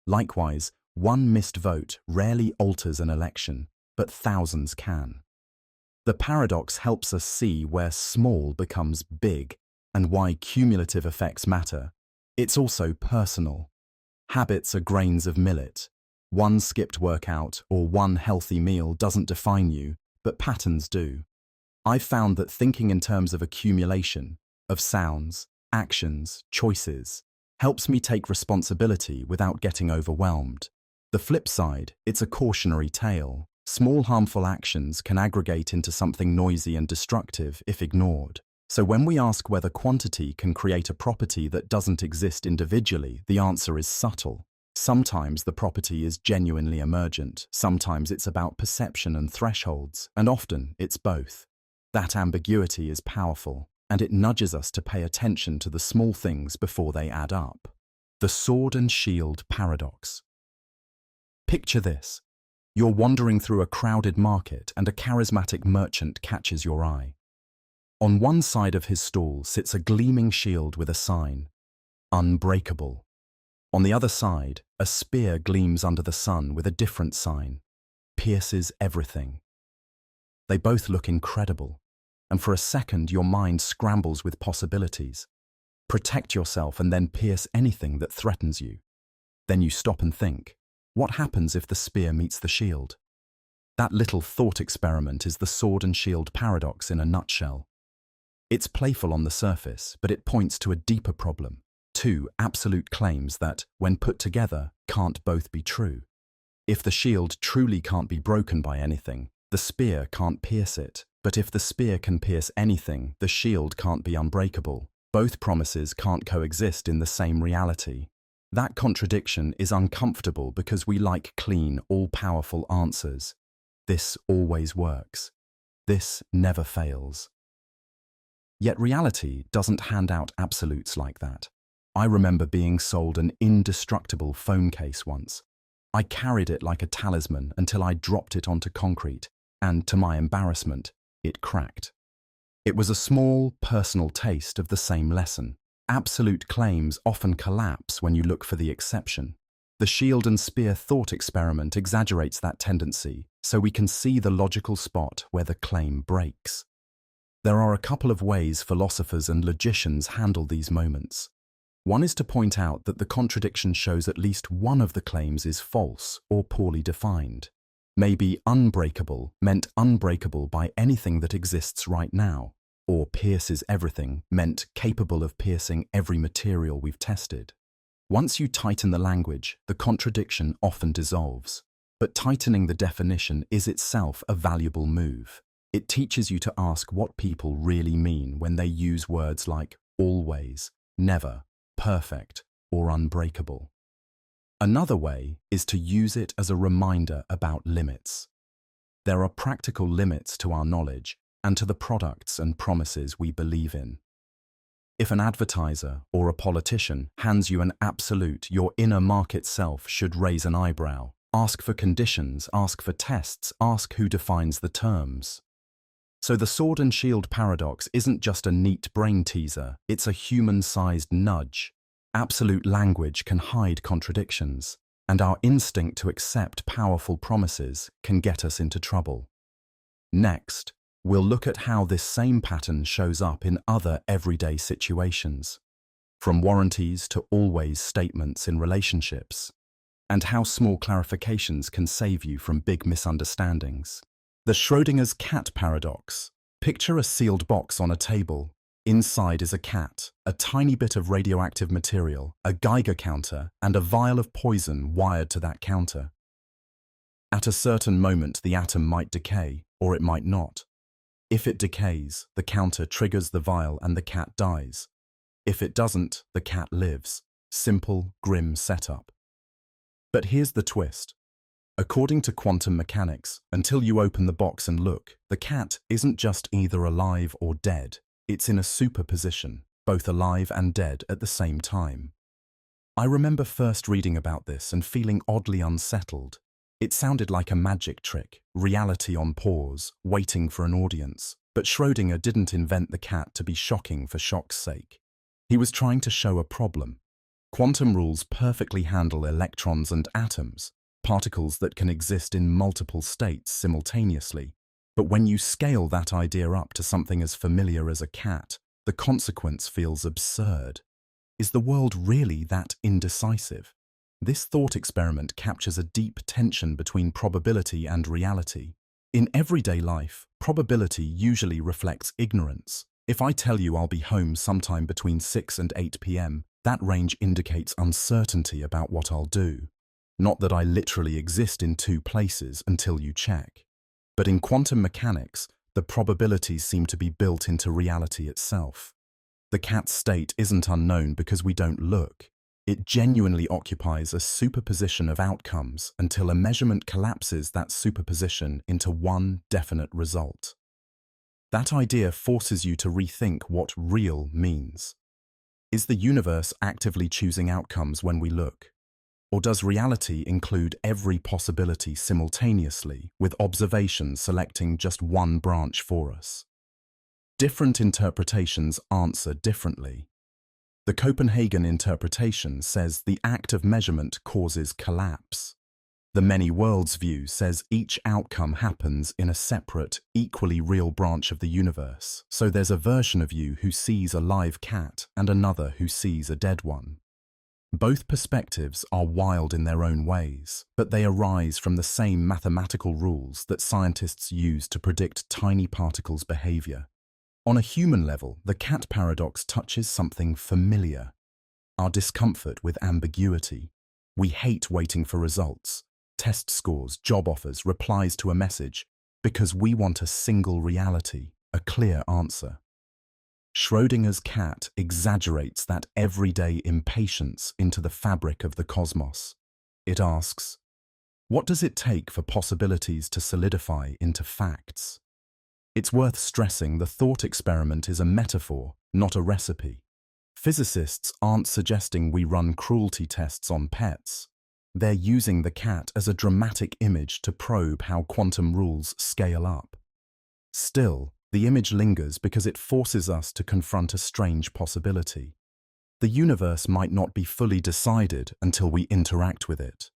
Likewise, one missed vote rarely alters an election, but thousands can. The paradox helps us see where small becomes big and why cumulative effects matter. It's also personal. Habits are grains of millet. One skipped workout or one healthy meal doesn't define you, but patterns do. I've found that thinking in terms of accumulation, of sounds, actions, choices, helps me take responsibility without getting overwhelmed. The flip side, it's a cautionary tale. Small harmful actions can aggregate into something noisy and destructive if ignored. So when we ask whether quantity can create a property that doesn't exist individually, the answer is subtle. Sometimes the property is genuinely emergent, sometimes it's about perception and thresholds, and often it's both. That ambiguity is powerful, and it nudges us to pay attention to the small things before they add up. The sword and shield paradox. Picture this. You're wandering through a crowded market and a charismatic merchant catches your eye. On one side of his stall sits a gleaming shield with a sign, "Unbreakable." On the other side, a spear gleams under the sun with a different sign, "Pierces everything." They both look incredible, and for a second your mind scrambles with possibilities. Protect yourself and then pierce anything that threatens you. Then you stop and think, what happens if the spear meets the shield? That little thought experiment is the sword and shield paradox in a nutshell. It's playful on the surface, but it points to a deeper problem. Two absolute claims that, when put together, can't both be true. If the shield truly can't be broken by anything, the spear can't pierce it. But if the spear can pierce anything, the shield can't be unbreakable. Both promises can't coexist in the same reality. That contradiction is uncomfortable because we like clean, all-powerful answers. This always works. This never fails. Yet reality doesn't hand out absolutes like that. I remember being sold an indestructible phone case once. I carried it like a talisman until I dropped it onto concrete, and to my embarrassment, it cracked. It was a small, personal taste of the same lesson. Absolute claims often collapse when you look for the exception. The shield and spear thought experiment exaggerates that tendency, so we can see the logical spot where the claim breaks. There are a couple of ways philosophers and logicians handle these moments. One is to point out that the contradiction shows at least one of the claims is false or poorly defined. Maybe unbreakable meant unbreakable by anything that exists right now, or pierces everything meant capable of piercing every material we've tested. Once you tighten the language, the contradiction often dissolves. But tightening the definition is itself a valuable move. It teaches you to ask what people really mean when they use words like always, never, perfect, or unbreakable. Another way is to use it as a reminder about limits. There are practical limits to our knowledge and to the products and promises we believe in. If an advertiser or a politician hands you an absolute, your inner market self should raise an eyebrow. Ask for conditions, ask for tests, ask who defines the terms. So the sword and shield paradox isn't just a neat brain teaser, it's a human-sized nudge. Absolute language can hide contradictions, and our instinct to accept powerful promises can get us into trouble. Next, we'll look at how this same pattern shows up in other everyday situations. from warranties to always statements in relationships, and how small clarifications can save you from big misunderstandings. The Schrödinger's cat paradox. Picture a sealed box on a table. Inside is a cat, a tiny bit of radioactive material, a Geiger counter, and a vial of poison wired to that counter. At a certain moment, the atom might decay, or it might not. If it decays, the counter triggers the vial and the cat dies. If it doesn't, the cat lives. Simple, grim setup. But here's the twist. According to quantum mechanics, until you open the box and look, the cat isn't just either alive or dead. It's in a superposition, both alive and dead at the same time. I remember first reading about this and feeling oddly unsettled. It sounded like a magic trick, reality on pause, waiting for an audience. But Schrödinger didn't invent the cat to be shocking for shock's sake. He was trying to show a problem. Quantum rules perfectly handle electrons and atoms, particles that can exist in multiple states simultaneously. But when you scale that idea up to something as familiar as a cat, the consequence feels absurd. Is the world really that indecisive? This thought experiment captures a deep tension between probability and reality. In everyday life, probability usually reflects ignorance. If I tell you I'll be home sometime between 6 and 8 p.m., that range indicates uncertainty about what I'll do. Not that I literally exist in two places until you check. But in quantum mechanics, the probabilities seem to be built into reality itself. The cat's state isn't unknown because we don't look. It genuinely occupies a superposition of outcomes until a measurement collapses that superposition into one definite result. That idea forces you to rethink what real means. Is the universe actively choosing outcomes when we look? Or does reality include every possibility simultaneously, with observation selecting just one branch for us? Different interpretations answer differently. The Copenhagen interpretation says the act of measurement causes collapse. The many worlds view says each outcome happens in a separate, equally real branch of the universe, so there's a version of you who sees a live cat and another who sees a dead one. Both perspectives are wild in their own ways, but they arise from the same mathematical rules that scientists use to predict tiny particles' behavior. On a human level, the cat paradox touches something familiar. Our discomfort with ambiguity. We hate waiting for results, test scores, job offers, replies to a message, because we want a single reality, a clear answer. Schrödinger's cat exaggerates that everyday impatience into the fabric of the cosmos. It asks, what does it take for possibilities to solidify into facts? It's worth stressing the thought experiment is a metaphor, not a recipe. Physicists aren't suggesting we run cruelty tests on pets. They're using the cat as a dramatic image to probe how quantum rules scale up. Still, the image lingers because it forces us to confront a strange possibility. The universe might not be fully decided until we interact with it.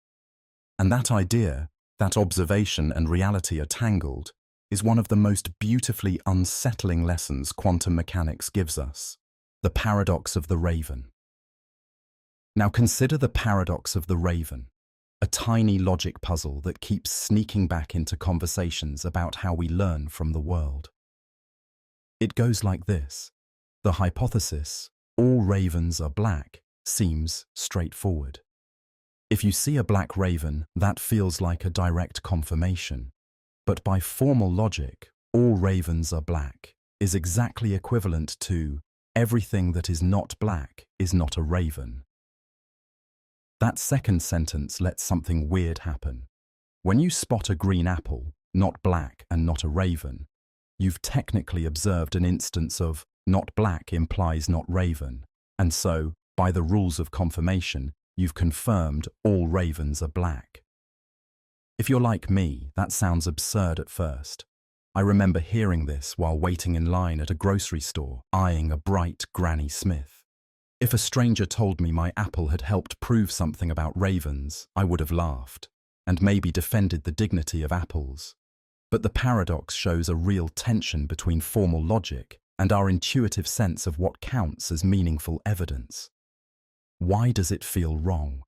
And that idea, that observation and reality are tangled, is one of the most beautifully unsettling lessons quantum mechanics gives us. The paradox of the raven. Now consider the paradox of the raven, a tiny logic puzzle that keeps sneaking back into conversations about how we learn from the world. It goes like this. The hypothesis, all ravens are black, seems straightforward. If you see a black raven, that feels like a direct confirmation. But by formal logic, all ravens are black is exactly equivalent to everything that is not black is not a raven. That second sentence lets something weird happen. When you spot a green apple, not black and not a raven, you've technically observed an instance of not black implies not raven, and so, by the rules of confirmation, you've confirmed all ravens are black. If you're like me, that sounds absurd at first. I remember hearing this while waiting in line at a grocery store, eyeing a bright Granny Smith. If a stranger told me my apple had helped prove something about ravens, I would have laughed, and maybe defended the dignity of apples. But the paradox shows a real tension between formal logic and our intuitive sense of what counts as meaningful evidence. Why does it feel wrong?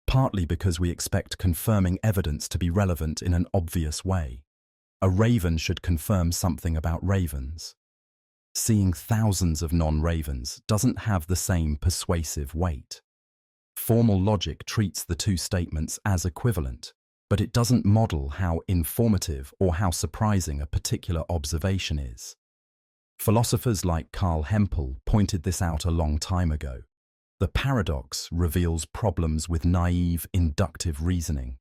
Partly because we expect confirming evidence to be relevant in an obvious way. A raven should confirm something about ravens. Seeing thousands of non-ravens doesn't have the same persuasive weight. Formal logic treats the two statements as equivalent, but it doesn't model how informative or how surprising a particular observation is. Philosophers like Carl Hempel pointed this out a long time ago. The paradox reveals problems with naive inductive reasoning.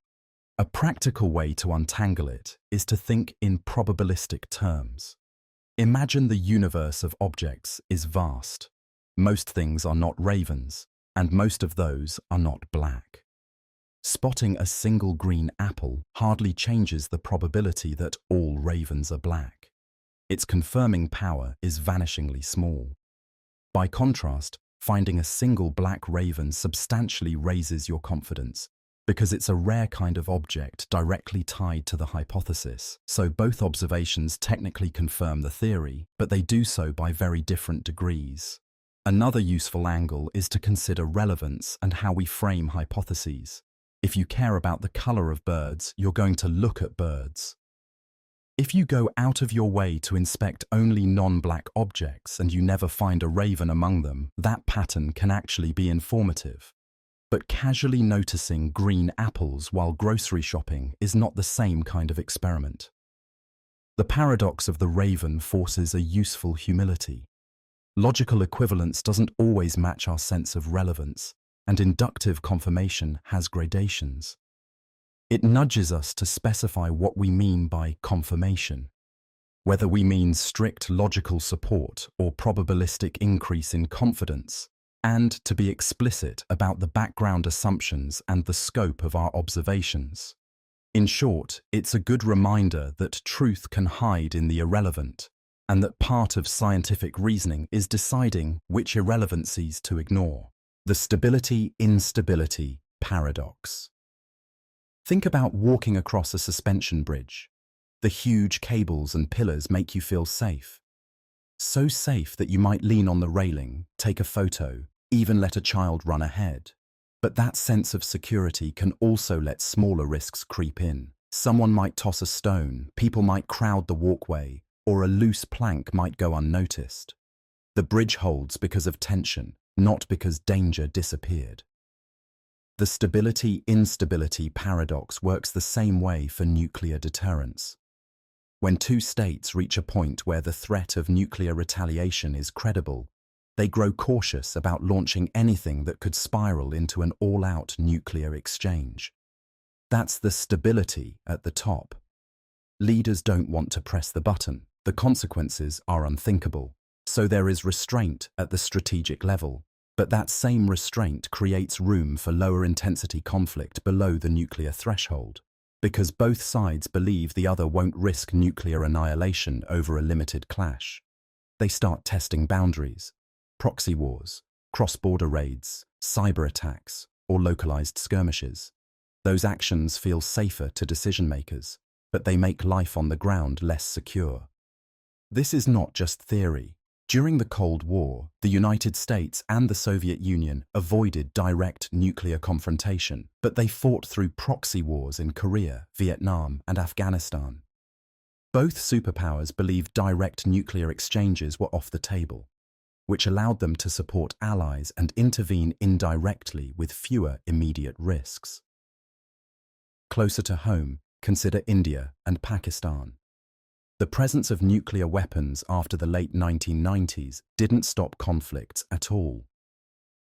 A practical way to untangle it is to think in probabilistic terms. Imagine the universe of objects is vast. Most things are not ravens, and most of those are not black. Spotting a single green apple hardly changes the probability that all ravens are black. Its confirming power is vanishingly small. By contrast, finding a single black raven substantially raises your confidence, because it's a rare kind of object directly tied to the hypothesis, so both observations technically confirm the theory, but they do so by very different degrees. Another useful angle is to consider relevance and how we frame hypotheses. If you care about the color of birds, you're going to look at birds. If you go out of your way to inspect only non-black objects and you never find a raven among them, that pattern can actually be informative. But casually noticing green apples while grocery shopping is not the same kind of experiment. The paradox of the raven forces a useful humility. Logical equivalence doesn't always match our sense of relevance, and inductive confirmation has gradations. It nudges us to specify what we mean by confirmation, whether we mean strict logical support or probabilistic increase in confidence, and to be explicit about the background assumptions and the scope of our observations. In short, it's a good reminder that truth can hide in the irrelevant, and that part of scientific reasoning is deciding which irrelevancies to ignore. The Stability-Instability Paradox. Think about walking across a suspension bridge. The huge cables and pillars make you feel safe. So safe that you might lean on the railing, take a photo, even let a child run ahead. But that sense of security can also let smaller risks creep in. Someone might toss a stone, people might crowd the walkway, or a loose plank might go unnoticed. The bridge holds because of tension, not because danger disappeared. The Stability-Instability Paradox works the same way for nuclear deterrence. When two states reach a point where the threat of nuclear retaliation is credible, they grow cautious about launching anything that could spiral into an all-out nuclear exchange. That's the stability at the top. Leaders don't want to press the button. The consequences are unthinkable. So there is restraint at the strategic level. But that same restraint creates room for lower intensity conflict below the nuclear threshold, because both sides believe the other won't risk nuclear annihilation over a limited clash. They start testing boundaries, proxy wars, cross-border raids, cyber attacks, or localized skirmishes. Those actions feel safer to decision-makers, but they make life on the ground less secure. This is not just theory. During the Cold War, the United States and the Soviet Union avoided direct nuclear confrontation, but they fought through proxy wars in Korea, Vietnam, and Afghanistan. Both superpowers believed direct nuclear exchanges were off the table, which allowed them to support allies and intervene indirectly with fewer immediate risks. Closer to home, consider India and Pakistan. The presence of nuclear weapons after the late 1990s didn't stop conflicts at all.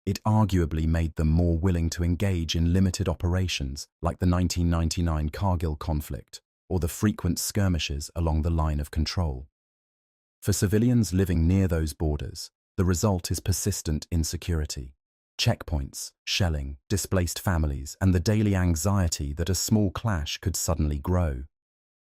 It arguably made them more willing to engage in limited operations like the 1999 Kargil conflict or the frequent skirmishes along the line of control. For civilians living near those borders, the result is persistent insecurity. Checkpoints, shelling, displaced families, and the daily anxiety that a small clash could suddenly grow.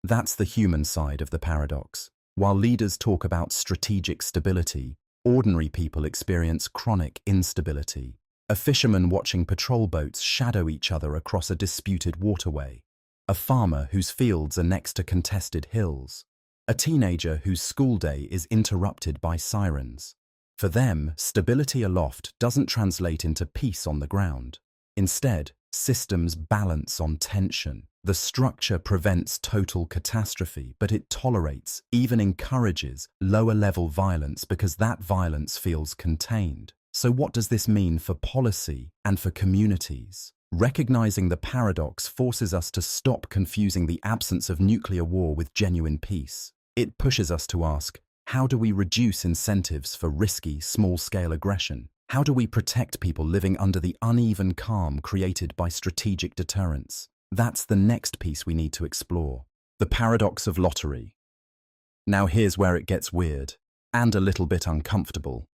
That's the human side of the paradox. While leaders talk about strategic stability, ordinary people experience chronic instability. A fisherman watching patrol boats shadow each other across a disputed waterway. A farmer whose fields are next to contested hills. A teenager whose school day is interrupted by sirens. For them, stability aloft doesn't translate into peace on the ground. Instead, systems balance on tension. The structure prevents total catastrophe, but it tolerates, even encourages, lower-level violence because that violence feels contained. So what does this mean for policy and for communities? Recognizing the paradox forces us to stop confusing the absence of nuclear war with genuine peace. It pushes us to ask, how do we reduce incentives for risky, small-scale aggression? How do we protect people living under the uneven calm created by strategic deterrence? That's the next piece we need to explore. The paradox of lottery. Now here's where it gets weird, and a little bit uncomfortable.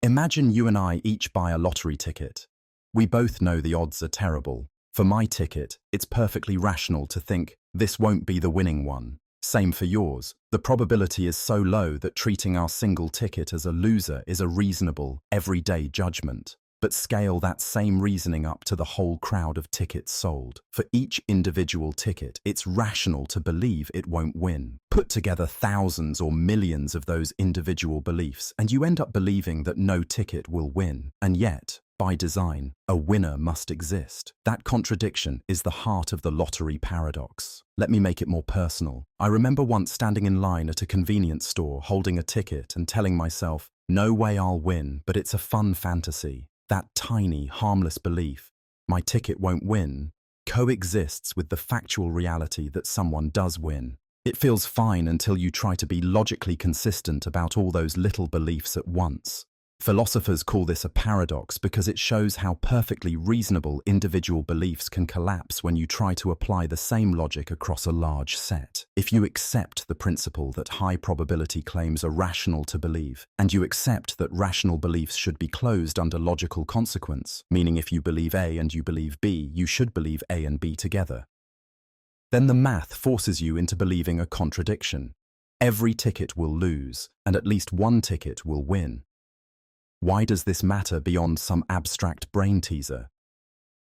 Imagine you and I each buy a lottery ticket. We both know the odds are terrible. For my ticket, it's perfectly rational to think, this won't be the winning one. Same for yours. The probability is so low that treating our single ticket as a loser is a reasonable, everyday judgment. But scale that same reasoning up to the whole crowd of tickets sold. For each individual ticket, it's rational to believe it won't win. Put together thousands or millions of those individual beliefs, and you end up believing that no ticket will win. And yet, by design, a winner must exist. That contradiction is the heart of the lottery paradox. Let me make it more personal. I remember once standing in line at a convenience store holding a ticket and telling myself, no way I'll win, but it's a fun fantasy. That tiny, harmless belief, my ticket won't win, coexists with the factual reality that someone does win. It feels fine until you try to be logically consistent about all those little beliefs at once. Philosophers call this a paradox because it shows how perfectly reasonable individual beliefs can collapse when you try to apply the same logic across a large set. If you accept the principle that high probability claims are rational to believe, and you accept that rational beliefs should be closed under logical consequence, meaning if you believe A and you believe B, you should believe A and B together, then the math forces you into believing a contradiction. Every ticket will lose, and at least one ticket will win. Why does this matter beyond some abstract brain teaser?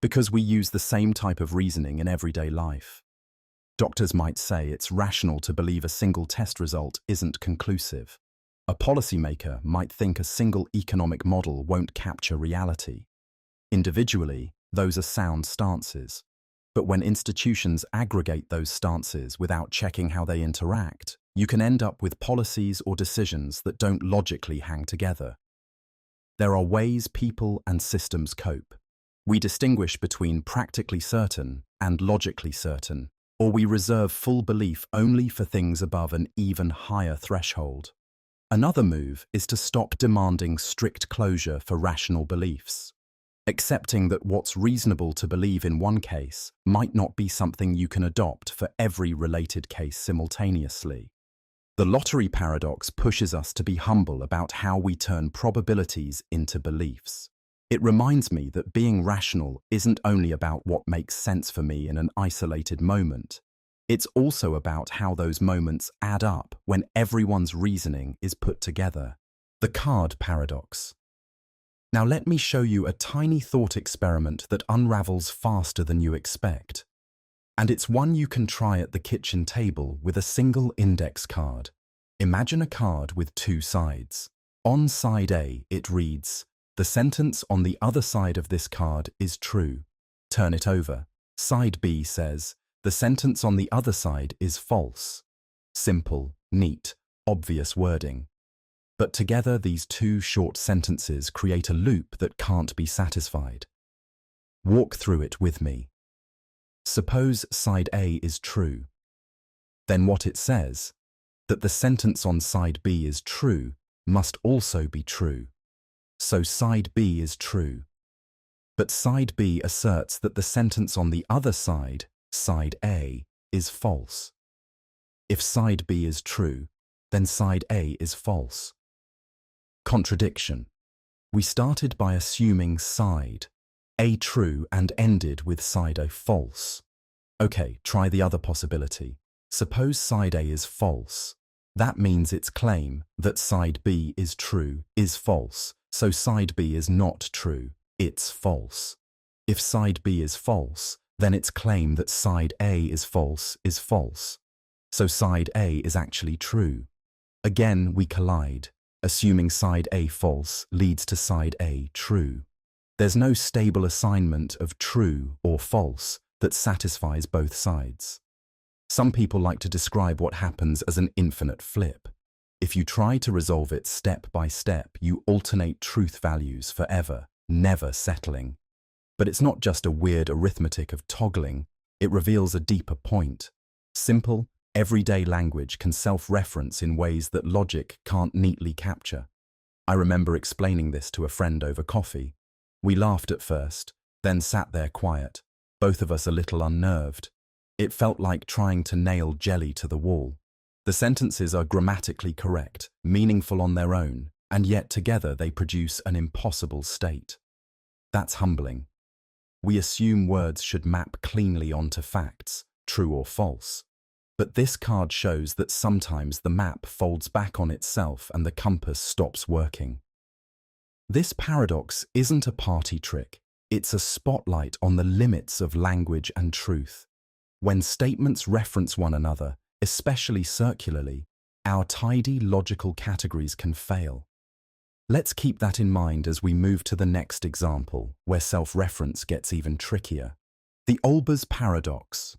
Because we use the same type of reasoning in everyday life. Doctors might say it's rational to believe a single test result isn't conclusive. A policymaker might think a single economic model won't capture reality. Individually, those are sound stances. But when institutions aggregate those stances without checking how they interact, you can end up with policies or decisions that don't logically hang together. There are ways people and systems cope. We distinguish between practically certain and logically certain, or we reserve full belief only for things above an even higher threshold. Another move is to stop demanding strict closure for rational beliefs, accepting that what's reasonable to believe in one case might not be something you can adopt for every related case simultaneously. The lottery paradox pushes us to be humble about how we turn probabilities into beliefs. It reminds me that being rational isn't only about what makes sense for me in an isolated moment. It's also about how those moments add up when everyone's reasoning is put together. The card paradox. Now let me show you a tiny thought experiment that unravels faster than you expect. And it's one you can try at the kitchen table with a single index card. Imagine a card with two sides. On side A, it reads, "The sentence on the other side of this card is true." Turn it over. Side B says, "The sentence on the other side is false." Simple, neat, obvious wording. But together these two short sentences create a loop that can't be satisfied. Walk through it with me. Suppose side A is true. Then what it says, that the sentence on side B is true, must also be true. So side B is true. But side B asserts that the sentence on the other side, side A, is false. If side B is true, then side A is false. Contradiction. We started by assuming side A true and ended with side A false. Okay, try the other possibility. Suppose side A is false. That means its claim that side B is true is false, so side B is not true, it's false. If side B is false, then its claim that side A is false is false. So side A is actually true. Again, we collide, assuming side A false leads to side A true. There's no stable assignment of true or false that satisfies both sides. Some people like to describe what happens as an infinite flip. If you try to resolve it step by step, you alternate truth values forever, never settling. But it's not just a weird arithmetic of toggling, it reveals a deeper point. Simple, everyday language can self-reference in ways that logic can't neatly capture. I remember explaining this to a friend over coffee. We laughed at first, then sat there quiet, both of us a little unnerved. It felt like trying to nail jelly to the wall. The sentences are grammatically correct, meaningful on their own, and yet together they produce an impossible state. That's humbling. We assume words should map cleanly onto facts, true or false. But this card shows that sometimes the map folds back on itself and the compass stops working. This paradox isn't a party trick, it's a spotlight on the limits of language and truth. When statements reference one another, especially circularly, our tidy logical categories can fail. Let's keep that in mind as we move to the next example, where self-reference gets even trickier. The Olbers Paradox.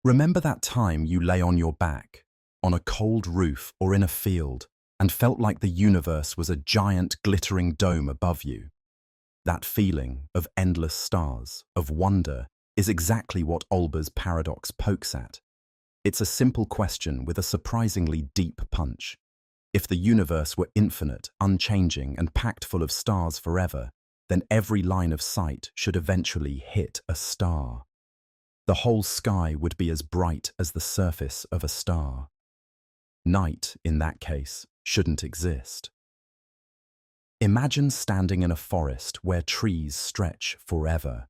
Remember that time you lay on your back, on a cold roof or in a field, and felt like the universe was a giant glittering dome above you? That feeling of endless stars, of wonder, is exactly what Olbers Paradox pokes at. It's a simple question with a surprisingly deep punch. If the universe were infinite, unchanging, and packed full of stars forever, then every line of sight should eventually hit a star. The whole sky would be as bright as the surface of a star. Night, in that case, shouldn't exist. Imagine standing in a forest where trees stretch forever.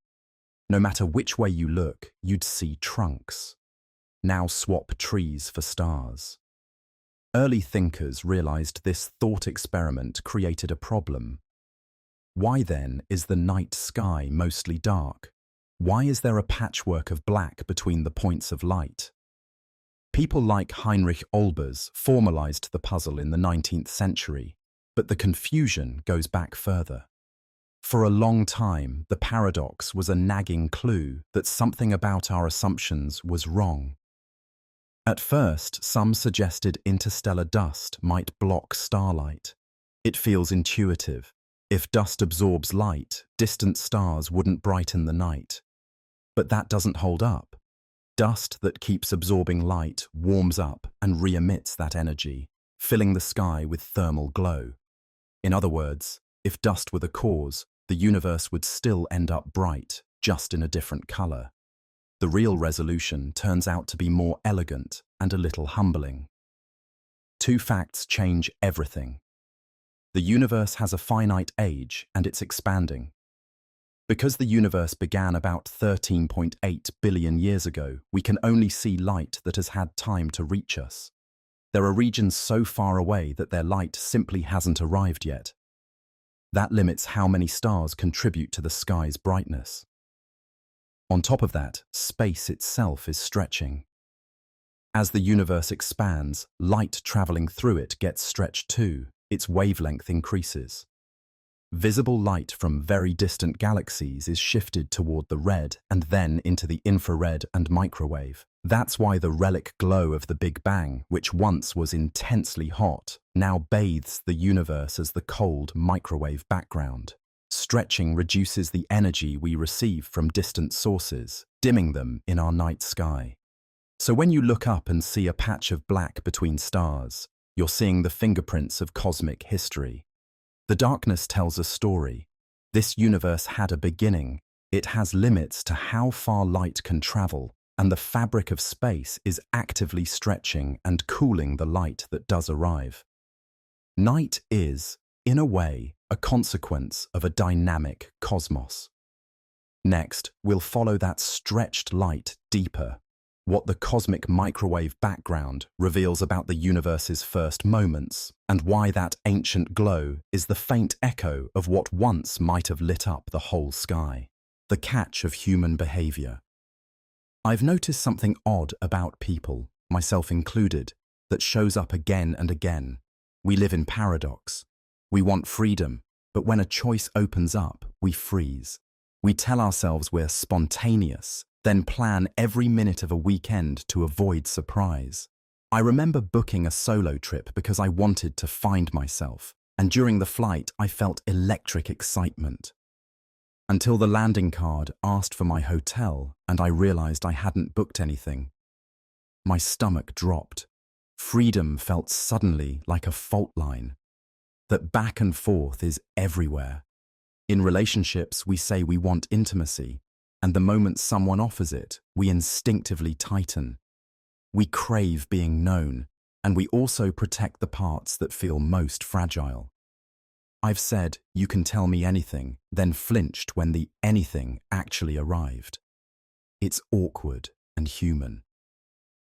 No matter which way you look, you'd see trunks. Now swap trees for stars. Early thinkers realized this thought experiment created a problem. Why then is the night sky mostly dark? Why is there a patchwork of black between the points of light? People like Heinrich Olbers formalized the puzzle in the 19th century, but the confusion goes back further. For a long time, the paradox was a nagging clue that something about our assumptions was wrong. At first, some suggested interstellar dust might block starlight. It feels intuitive. If dust absorbs light, distant stars wouldn't brighten the night. But that doesn't hold up. Dust that keeps absorbing light warms up and re-emits that energy, filling the sky with thermal glow. In other words, if dust were the cause, the universe would still end up bright, just in a different color. The real resolution turns out to be more elegant and a little humbling. Two facts change everything. The universe has a finite age and it's expanding. Because the universe began about 13.8 billion years ago, we can only see light that has had time to reach us. There are regions so far away that their light simply hasn't arrived yet. That limits how many stars contribute to the sky's brightness. On top of that, space itself is stretching. As the universe expands, light traveling through it gets stretched too. Its wavelength increases. Visible light from very distant galaxies is shifted toward the red and then into the infrared and microwave. That's why the relic glow of the Big Bang, which once was intensely hot, now bathes the universe as the cold microwave background. Stretching reduces the energy we receive from distant sources, dimming them in our night sky. So when you look up and see a patch of black between stars, you're seeing the fingerprints of cosmic history. The darkness tells a story. This universe had a beginning. It has limits to how far light can travel, and the fabric of space is actively stretching and cooling the light that does arrive. Night is, in a way, a consequence of a dynamic cosmos. Next, we'll follow that stretched light deeper. What the cosmic microwave background reveals about the universe's first moments, and why that ancient glow is the faint echo of what once might have lit up the whole sky. The catch of human behavior. I've noticed something odd about people. myself included, that shows up again and again. We live in paradox. We want freedom, but when a choice opens up, we freeze. We tell ourselves we're spontaneous, then plan every minute of a weekend to avoid surprise. I remember booking a solo trip because I wanted to find myself, and during the flight I felt electric excitement. Until the landing card asked for my hotel and I realized I hadn't booked anything. My stomach dropped. Freedom felt suddenly like a fault line. That back and forth is everywhere. In relationships, we say we want intimacy, and the moment someone offers it, we instinctively tighten. We crave being known, and we also protect the parts that feel most fragile. I've said, "You can tell me anything," then flinched when the anything actually arrived. It's awkward and human.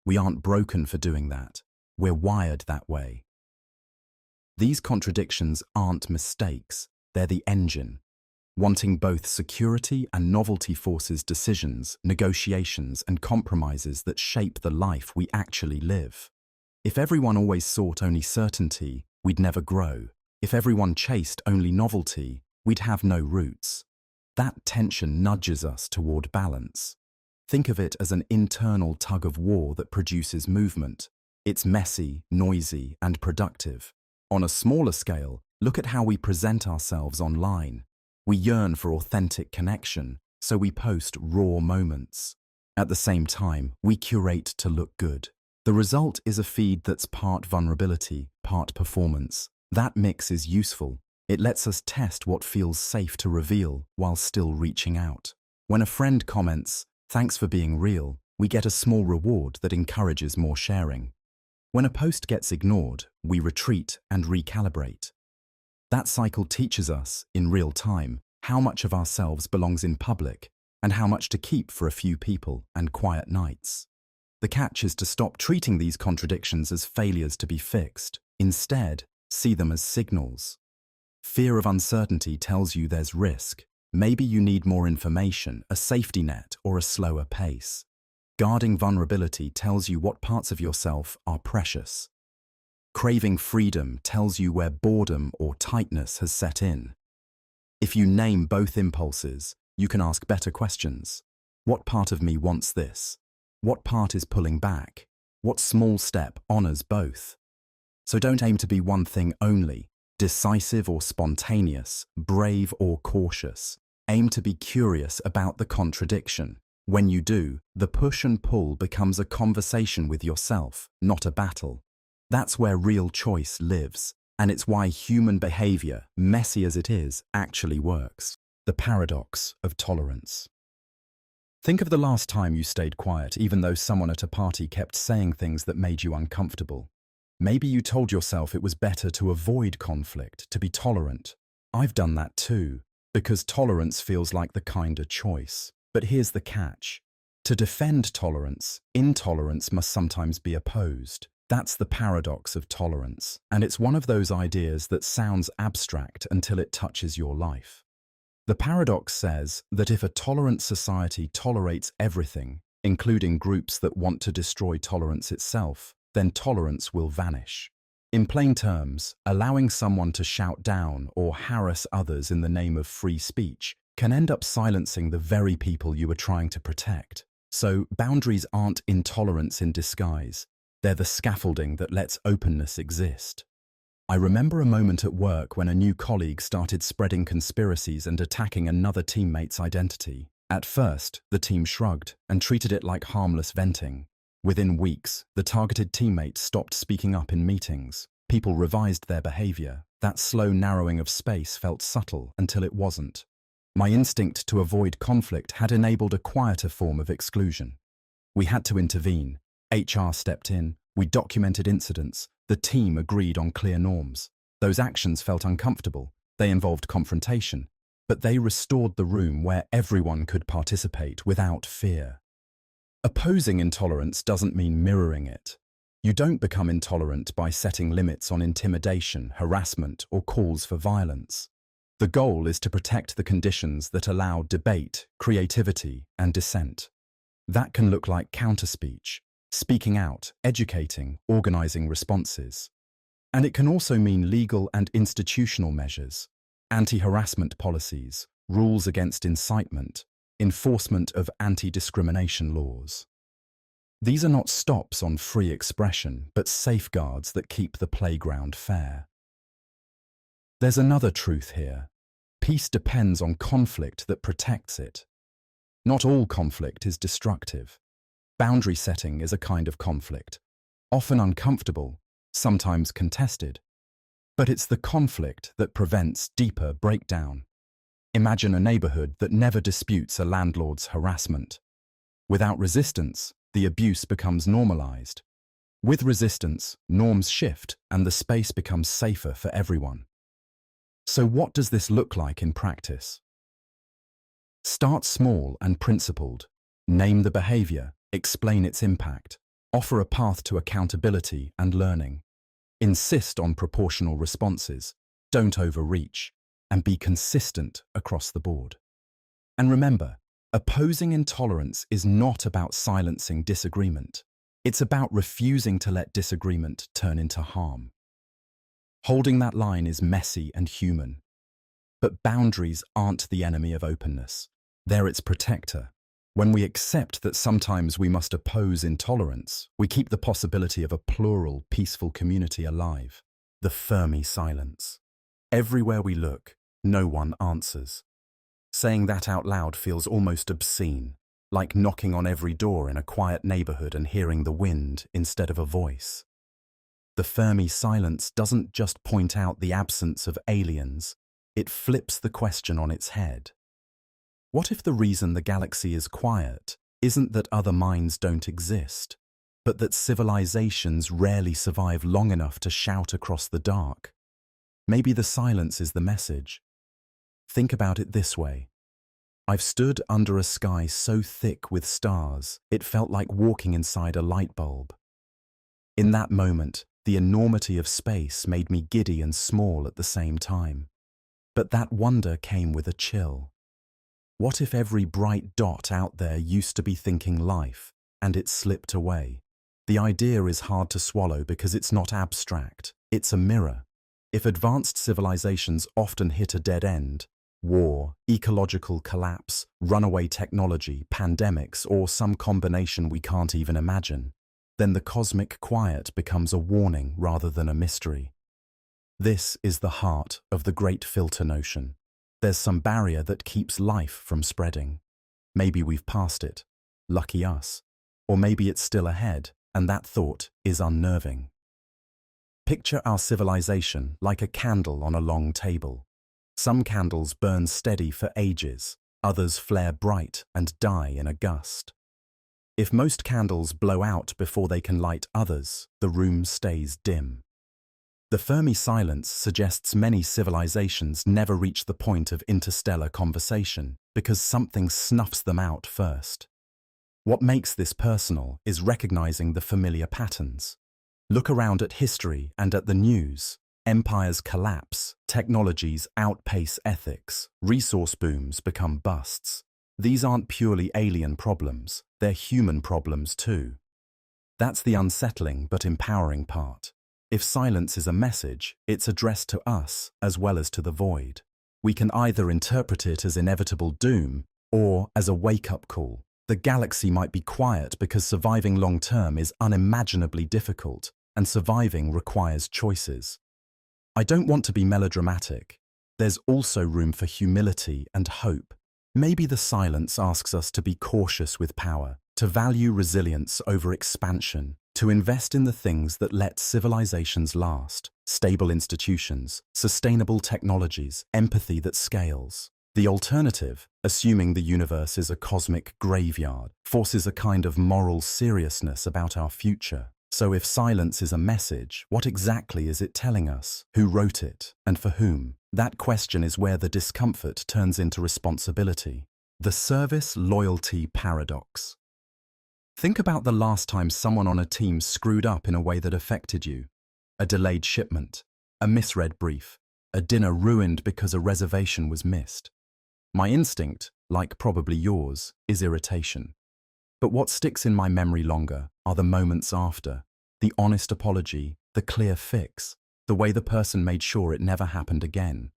We aren't broken for doing that. We're wired that way. These contradictions aren't mistakes, they're the engine. Wanting both security and novelty forces decisions, negotiations, and compromises that shape the life we actually live. If everyone always sought only certainty, we'd never grow. If everyone chased only novelty, we'd have no roots. That tension nudges us toward balance. Think of it as an internal tug of war that produces movement. It's messy, noisy, and productive. On a smaller scale, look at how we present ourselves online. We yearn for authentic connection, so we post raw moments. At the same time, we curate to look good. The result is a feed that's part vulnerability, part performance. That mix is useful. It lets us test what feels safe to reveal while still reaching out. When a friend comments, "Thanks for being real," we get a small reward that encourages more sharing. When a post gets ignored, we retreat and recalibrate. That cycle teaches us, in real time, how much of ourselves belongs in public and how much to keep for a few people and quiet nights. The catch is to stop treating these contradictions as failures to be fixed. Instead, see them as signals. Fear of uncertainty tells you there's risk. Maybe you need more information, a safety net, or a slower pace. Guarding vulnerability tells you what parts of yourself are precious. Craving freedom tells you where boredom or tightness has set in. If you name both impulses, you can ask better questions. What part of me wants this? What part is pulling back? What small step honors both? So don't aim to be one thing only, decisive or spontaneous, brave or cautious. Aim to be curious about the contradiction. When you do, the push and pull becomes a conversation with yourself, not a battle. That's where real choice lives, and it's why human behavior, messy as it is, actually works. The paradox of tolerance. Think of the last time you stayed quiet, even though someone at a party kept saying things that made you uncomfortable. Maybe you told yourself it was better to avoid conflict, to be tolerant. I've done that too, because tolerance feels like the kinder choice. But here's the catch. To defend tolerance, intolerance must sometimes be opposed. That's the paradox of tolerance, and it's one of those ideas that sounds abstract until it touches your life. The paradox says that if a tolerant society tolerates everything, including groups that want to destroy tolerance itself, then tolerance will vanish. In plain terms, allowing someone to shout down or harass others in the name of free speech can end up silencing the very people you are trying to protect. So, boundaries aren't intolerance in disguise. They're the scaffolding that lets openness exist. I remember a moment at work when a new colleague started spreading conspiracies and attacking another teammate's identity. At first, the team shrugged and treated it like harmless venting. Within weeks, the targeted teammate stopped speaking up in meetings. People revised their behavior. That slow narrowing of space felt subtle until it wasn't. My instinct to avoid conflict had enabled a quieter form of exclusion. We had to intervene. HR stepped in, we documented incidents, the team agreed on clear norms. Those actions felt uncomfortable, they involved confrontation, but they restored the room where everyone could participate without fear. Opposing intolerance doesn't mean mirroring it. You don't become intolerant by setting limits on intimidation, harassment, or calls for violence. The goal is to protect the conditions that allow debate, creativity, and dissent. That can look like counterspeech, speaking out, educating, organizing responses. And it can also mean legal and institutional measures, anti-harassment policies, rules against incitement, enforcement of anti-discrimination laws. These are not stops on free expression, but safeguards that keep the playground fair. There's another truth here. Peace depends on conflict that protects it. Not all conflict is destructive. Boundary setting is a kind of conflict, often uncomfortable, sometimes contested. But it's the conflict that prevents deeper breakdown. Imagine a neighborhood that never disputes a landlord's harassment. Without resistance, the abuse becomes normalized. With resistance, norms shift and the space becomes safer for everyone. So what does this look like in practice? Start small and principled. Name the behavior, explain its impact, offer a path to accountability and learning. Insist on proportional responses, don't overreach, and be consistent across the board. And remember, opposing intolerance is not about silencing disagreement. It's about refusing to let disagreement turn into harm. Holding that line is messy and human. But boundaries aren't the enemy of openness. They're its protector. When we accept that sometimes we must oppose intolerance, we keep the possibility of a plural, peaceful community alive. The Fermi Silence. Everywhere we look, no one answers. Saying that out loud feels almost obscene, like knocking on every door in a quiet neighborhood and hearing the wind instead of a voice. The Fermi Silence doesn't just point out the absence of aliens, it flips the question on its head. What if the reason the galaxy is quiet isn't that other minds don't exist, but that civilizations rarely survive long enough to shout across the dark? Maybe the silence is the message. Think about it this way. I've stood under a sky so thick with stars, it felt like walking inside a light bulb. In that moment, the enormity of space made me giddy and small at the same time. But that wonder came with a chill. What if every bright dot out there used to be thinking life, and it slipped away? The idea is hard to swallow because it's not abstract, it's a mirror. If advanced civilizations often hit a dead end, war, ecological collapse, runaway technology, pandemics, or some combination we can't even imagine, then the cosmic quiet becomes a warning rather than a mystery. This is the heart of the great filter notion. There's some barrier that keeps life from spreading. Maybe we've passed it, lucky us. Or maybe it's still ahead, and that thought is unnerving. Picture our civilization like a candle on a long table. Some candles burn steady for ages, others flare bright and die in a gust. If most candles blow out before they can light others, the room stays dim. The Fermi Silence suggests many civilizations never reach the point of interstellar conversation because something snuffs them out first. What makes this personal is recognizing the familiar patterns. Look around at history and at the news. Empires collapse, technologies outpace ethics, resource booms become busts. These aren't purely alien problems, they're human problems too. That's the unsettling but empowering part. If silence is a message, it's addressed to us as well as to the void. We can either interpret it as inevitable doom or as a wake-up call. The galaxy might be quiet because surviving long-term is unimaginably difficult, and surviving requires choices. I don't want to be melodramatic. There's also room for humility and hope. Maybe the silence asks us to be cautious with power, to value resilience over expansion, to invest in the things that let civilizations last, stable institutions, sustainable technologies, empathy that scales. The alternative, assuming the universe is a cosmic graveyard, forces a kind of moral seriousness about our future. So if silence is a message, what exactly is it telling us? Who wrote it, and for whom? That question is where the discomfort turns into responsibility. The Service-Loyalty Paradox. Think about the last time someone on a team screwed up in a way that affected you. A delayed shipment, a misread brief, a dinner ruined because a reservation was missed. My instinct, like probably yours, is irritation. But what sticks in my memory longer are the moments after, the honest apology, the clear fix, the way the person made sure it never happened again.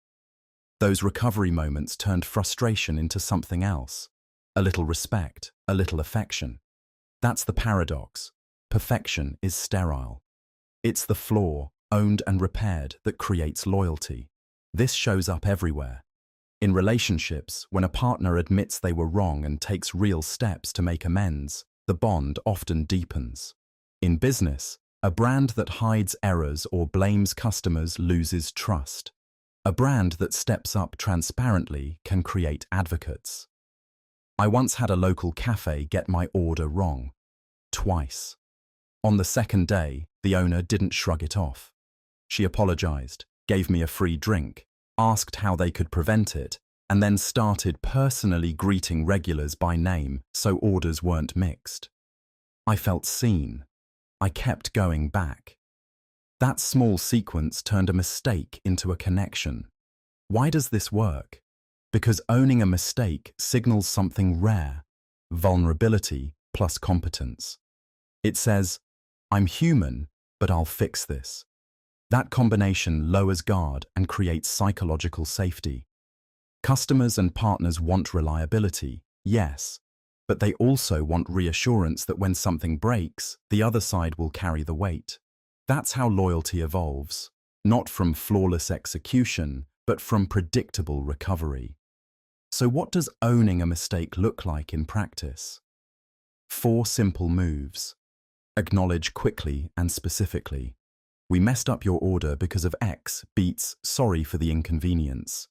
Those recovery moments turned frustration into something else, a little respect, a little affection. That's the paradox. Perfection is sterile. It's the flaw, owned and repaired, that creates loyalty. This shows up everywhere. In relationships, when a partner admits they were wrong and takes real steps to make amends, the bond often deepens. In business, a brand that hides errors or blames customers loses trust. A brand that steps up transparently can create advocates. I once had a local cafe get my order wrong. Twice. On the second day, the owner didn't shrug it off. She apologized, gave me a free drink, asked how they could prevent it, and then started personally greeting regulars by name so orders weren't mixed. I felt seen. I kept going back. That small sequence turned a mistake into a connection. Why does this work? Because owning a mistake signals something rare: vulnerability plus competence. It says, I'm human, but I'll fix this. That combination lowers guard and creates psychological safety. Customers and partners want reliability, yes, but they also want reassurance that when something breaks, the other side will carry the weight. That's how loyalty evolves, not from flawless execution, but from predictable recovery. So what does owning a mistake look like in practice? 4 simple moves. Acknowledge quickly and specifically. We messed up your order because of X beats sorry for the inconvenience.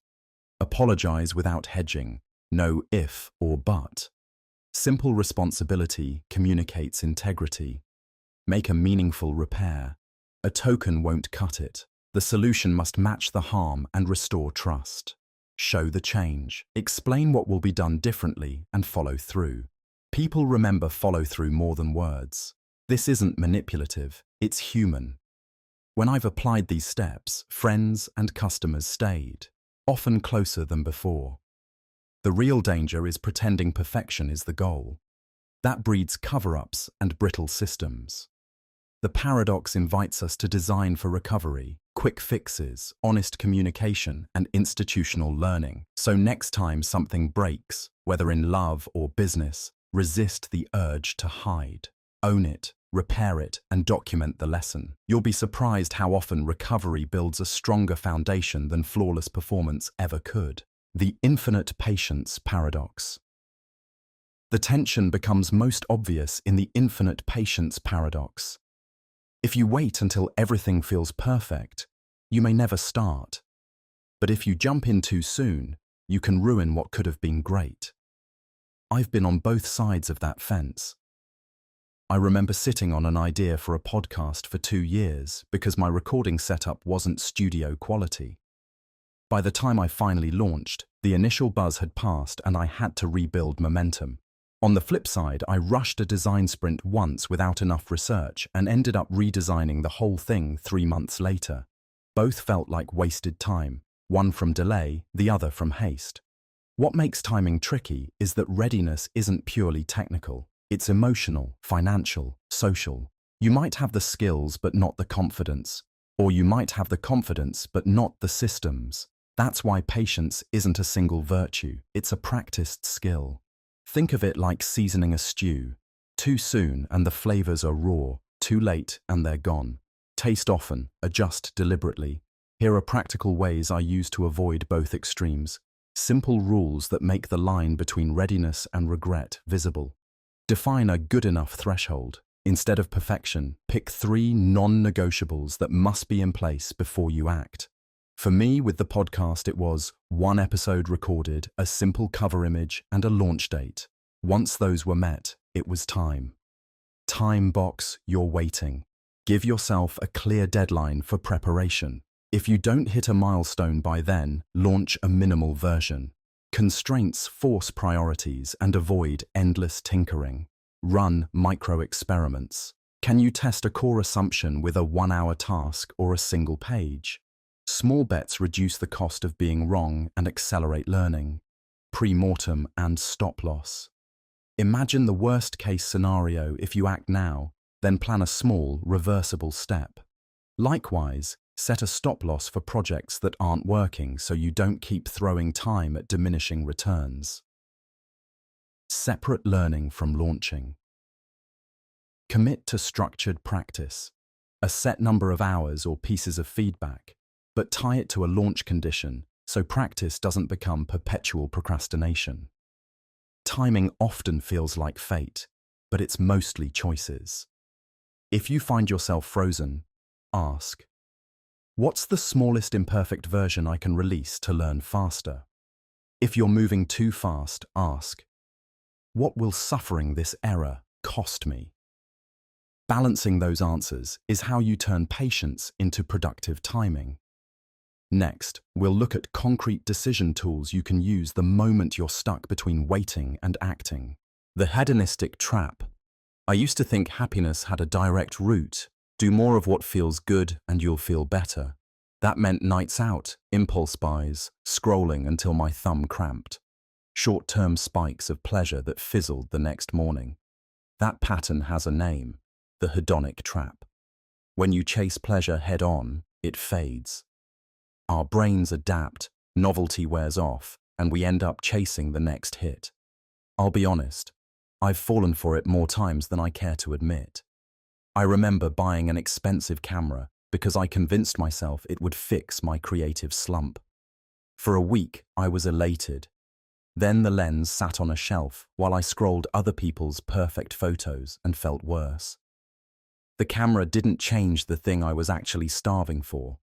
Apologize without hedging. No if or but. Simple responsibility communicates integrity. Make a meaningful repair. A token won't cut it. The solution must match the harm and restore trust. Show the change. Explain what will be done differently and follow through. People remember follow-through more than words. This isn't manipulative, it's human. When I've applied these steps, friends and customers stayed, often closer than before. The real danger is pretending perfection is the goal. That breeds cover-ups and brittle systems. The paradox invites us to design for recovery, quick fixes, honest communication, and institutional learning. So next time something breaks, whether in love or business, resist the urge to hide. Own it, repair it, and document the lesson. You'll be surprised how often recovery builds a stronger foundation than flawless performance ever could. The infinite patience paradox. The tension becomes most obvious in the infinite patience paradox. If you wait until everything feels perfect, you may never start. But if you jump in too soon, you can ruin what could have been great. I've been on both sides of that fence. I remember sitting on an idea for a podcast for 2 years because my recording setup wasn't studio quality. By the time I finally launched, the initial buzz had passed and I had to rebuild momentum. On the flip side, I rushed a design sprint once without enough research and ended up redesigning the whole thing 3 months later. Both felt like wasted time, one from delay, the other from haste. What makes timing tricky is that readiness isn't purely technical. It's emotional, financial, social. You might have the skills but not the confidence, or you might have the confidence but not the systems. That's why patience isn't a single virtue, it's a practiced skill. Think of it like seasoning a stew. Too soon and the flavors are raw, too late and they're gone. Taste often, adjust deliberately. Here are practical ways I use to avoid both extremes. Simple rules that make the line between readiness and regret visible. Define a good enough threshold. Instead of perfection, pick 3 non-negotiables that must be in place before you act. For me, with the podcast, it was 1 episode recorded, a simple cover image, and a launch date. Once those were met, it was time. Time box your waiting. Give yourself a clear deadline for preparation. If you don't hit a milestone by then, launch a minimal version. Constraints force priorities and avoid endless tinkering. Run micro-experiments. Can you test a core assumption with a 1-hour task or a single page? Small bets reduce the cost of being wrong and accelerate learning. Pre-mortem and stop-loss. Imagine the worst-case scenario if you act now, then plan a small, reversible step. Likewise, set a stop-loss for projects that aren't working so you don't keep throwing time at diminishing returns. Separate learning from launching. Commit to structured practice, a set number of hours or pieces of feedback, but tie it to a launch condition so practice doesn't become perpetual procrastination. Timing often feels like fate, but it's mostly choices. If you find yourself frozen, ask, what's the smallest imperfect version I can release to learn faster? If you're moving too fast, ask, what will suffering this error cost me? Balancing those answers is how you turn patience into productive timing. Next, we'll look at concrete decision tools you can use the moment you're stuck between waiting and acting. The Hedonistic Trap. I used to think happiness had a direct route. Do more of what feels good and you'll feel better. That meant nights out, impulse buys, scrolling until my thumb cramped. Short-term spikes of pleasure that fizzled the next morning. That pattern has a name, the hedonic trap. When you chase pleasure head-on, it fades. Our brains adapt, novelty wears off, and we end up chasing the next hit. I'll be honest, I've fallen for it more times than I care to admit. I remember buying an expensive camera because I convinced myself it would fix my creative slump. For a week, I was elated. Then the lens sat on a shelf while I scrolled other people's perfect photos and felt worse. The camera didn't change the thing I was actually starving for.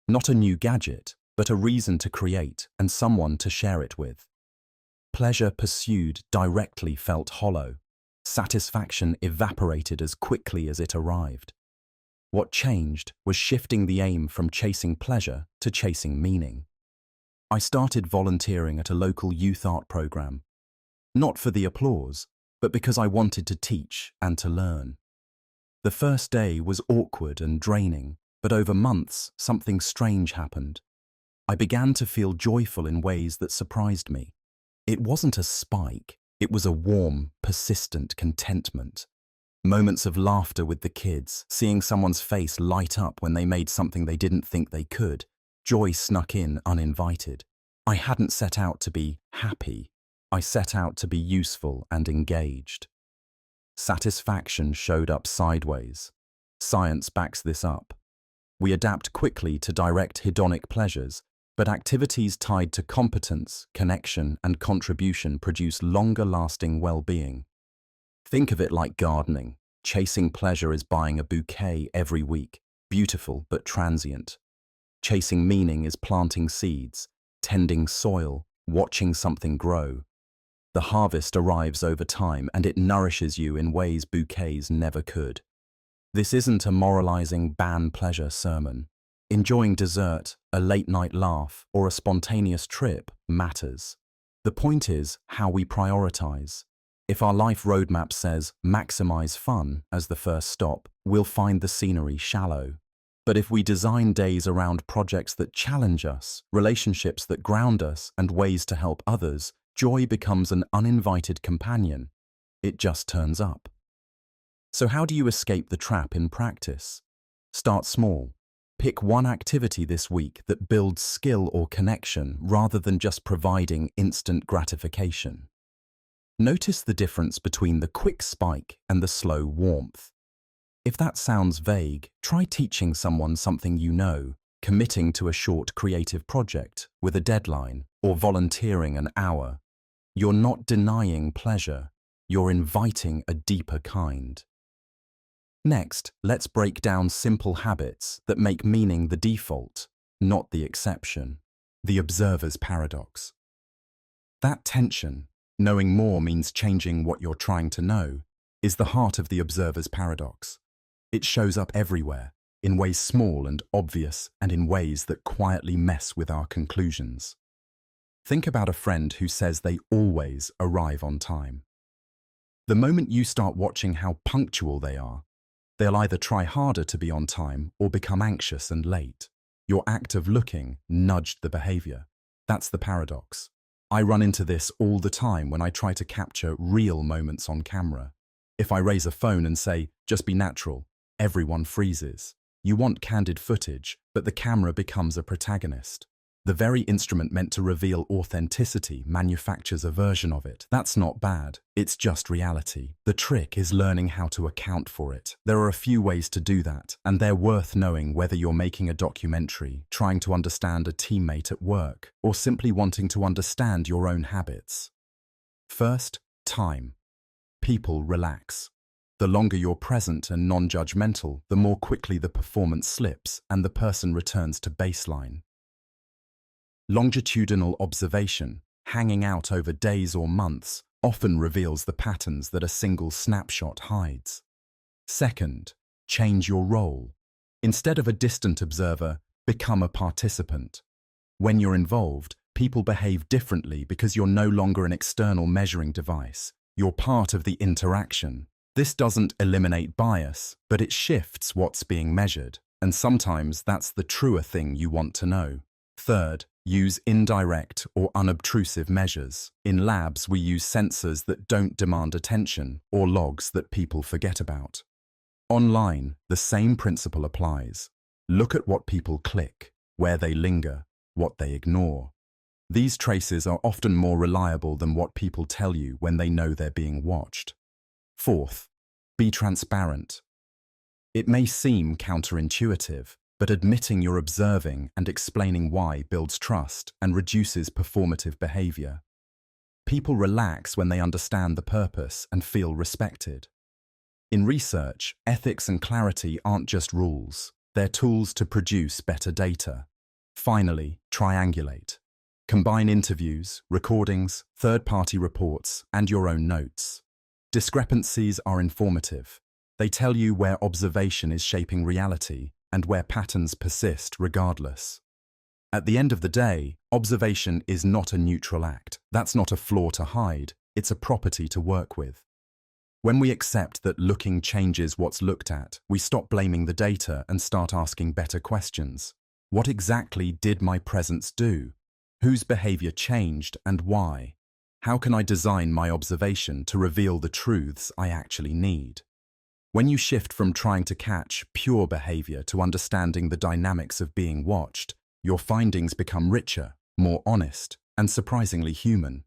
Not a new gadget, but a reason to create and someone to share it with. Pleasure pursued directly felt hollow. Satisfaction evaporated as quickly as it arrived. What changed was shifting the aim from chasing pleasure to chasing meaning. I started volunteering at a local youth art program, not for the applause, but because I wanted to teach and to learn. The first day was awkward and draining, but over months, something strange happened. I began to feel joyful in ways that surprised me. It wasn't a spike, it was a warm, persistent contentment. Moments of laughter with the kids, seeing someone's face light up when they made something they didn't think they could. Joy snuck in uninvited. I hadn't set out to be happy. I set out to be useful and engaged. Satisfaction showed up sideways. Science backs this up. We adapt quickly to direct hedonic pleasures, but activities tied to competence, connection, and contribution produce longer-lasting well-being. Think of it like gardening. Chasing pleasure is buying a bouquet every week, beautiful but transient. Chasing meaning is planting seeds, tending soil, watching something grow. The harvest arrives over time and it nourishes you in ways bouquets never could. This isn't a moralizing ban pleasure sermon. Enjoying dessert, a late-night laugh, or a spontaneous trip matters. The point is how we prioritize. If our life roadmap says maximize fun as the first stop, we'll find the scenery shallow. But if we design days around projects that challenge us, relationships that ground us, and ways to help others, joy becomes an uninvited companion. It just turns up. So how do you escape the trap in practice? Start small. Pick one activity this week that builds skill or connection rather than just providing instant gratification. Notice the difference between the quick spike and the slow warmth. If that sounds vague, try teaching someone something you know, committing to a short creative project with a deadline, or volunteering an hour. You're not denying pleasure, you're inviting a deeper kind. Next, let's break down simple habits that make meaning the default, not the exception. The Olbers Paradox. That tension, knowing more means changing what you're trying to know, is the heart of the Olbers Paradox. It shows up everywhere, in ways small and obvious, and in ways that quietly mess with our conclusions. Think about a friend who says they always arrive on time. The moment you start watching how punctual they are, they'll either try harder to be on time or become anxious and late. Your act of looking nudged the behavior. That's the paradox. I run into this all the time when I try to capture real moments on camera. If I raise a phone and say, just be natural, everyone freezes. You want candid footage, but the camera becomes a protagonist. The very instrument meant to reveal authenticity manufactures a version of it. That's not bad, it's just reality. The trick is learning how to account for it. There are a few ways to do that, and they're worth knowing whether you're making a documentary, trying to understand a teammate at work, or simply wanting to understand your own habits. First, time. People relax. The longer you're present and non-judgmental, the more quickly the performance slips and the person returns to baseline. Longitudinal observation, hanging out over days or months, often reveals the patterns that a single snapshot hides. Second, change your role. Instead of a distant observer, become a participant. When you're involved, people behave differently because you're no longer an external measuring device. You're part of the interaction. This doesn't eliminate bias, but it shifts what's being measured, and sometimes that's the truer thing you want to know. Third, use indirect or unobtrusive measures. In labs, we use sensors that don't demand attention or logs that people forget about. Online, the same principle applies. Look at what people click, where they linger, what they ignore. These traces are often more reliable than what people tell you when they know they're being watched. Fourth, be transparent. It may seem counterintuitive, but admitting you're observing and explaining why builds trust and reduces performative behavior. People relax when they understand the purpose and feel respected. In research, ethics and clarity aren't just rules, they're tools to produce better data. Finally, triangulate. Combine interviews, recordings, third-party reports, and your own notes. Discrepancies are informative. They tell you where observation is shaping reality and where patterns persist regardless. At the end of the day, observation is not a neutral act. That's not a flaw to hide, it's a property to work with. When we accept that looking changes what's looked at, we stop blaming the data and start asking better questions. What exactly did my presence do? Whose behavior changed and why? How can I design my observation to reveal the truths I actually need? When you shift from trying to catch pure behavior to understanding the dynamics of being watched, your findings become richer, more honest, and surprisingly human.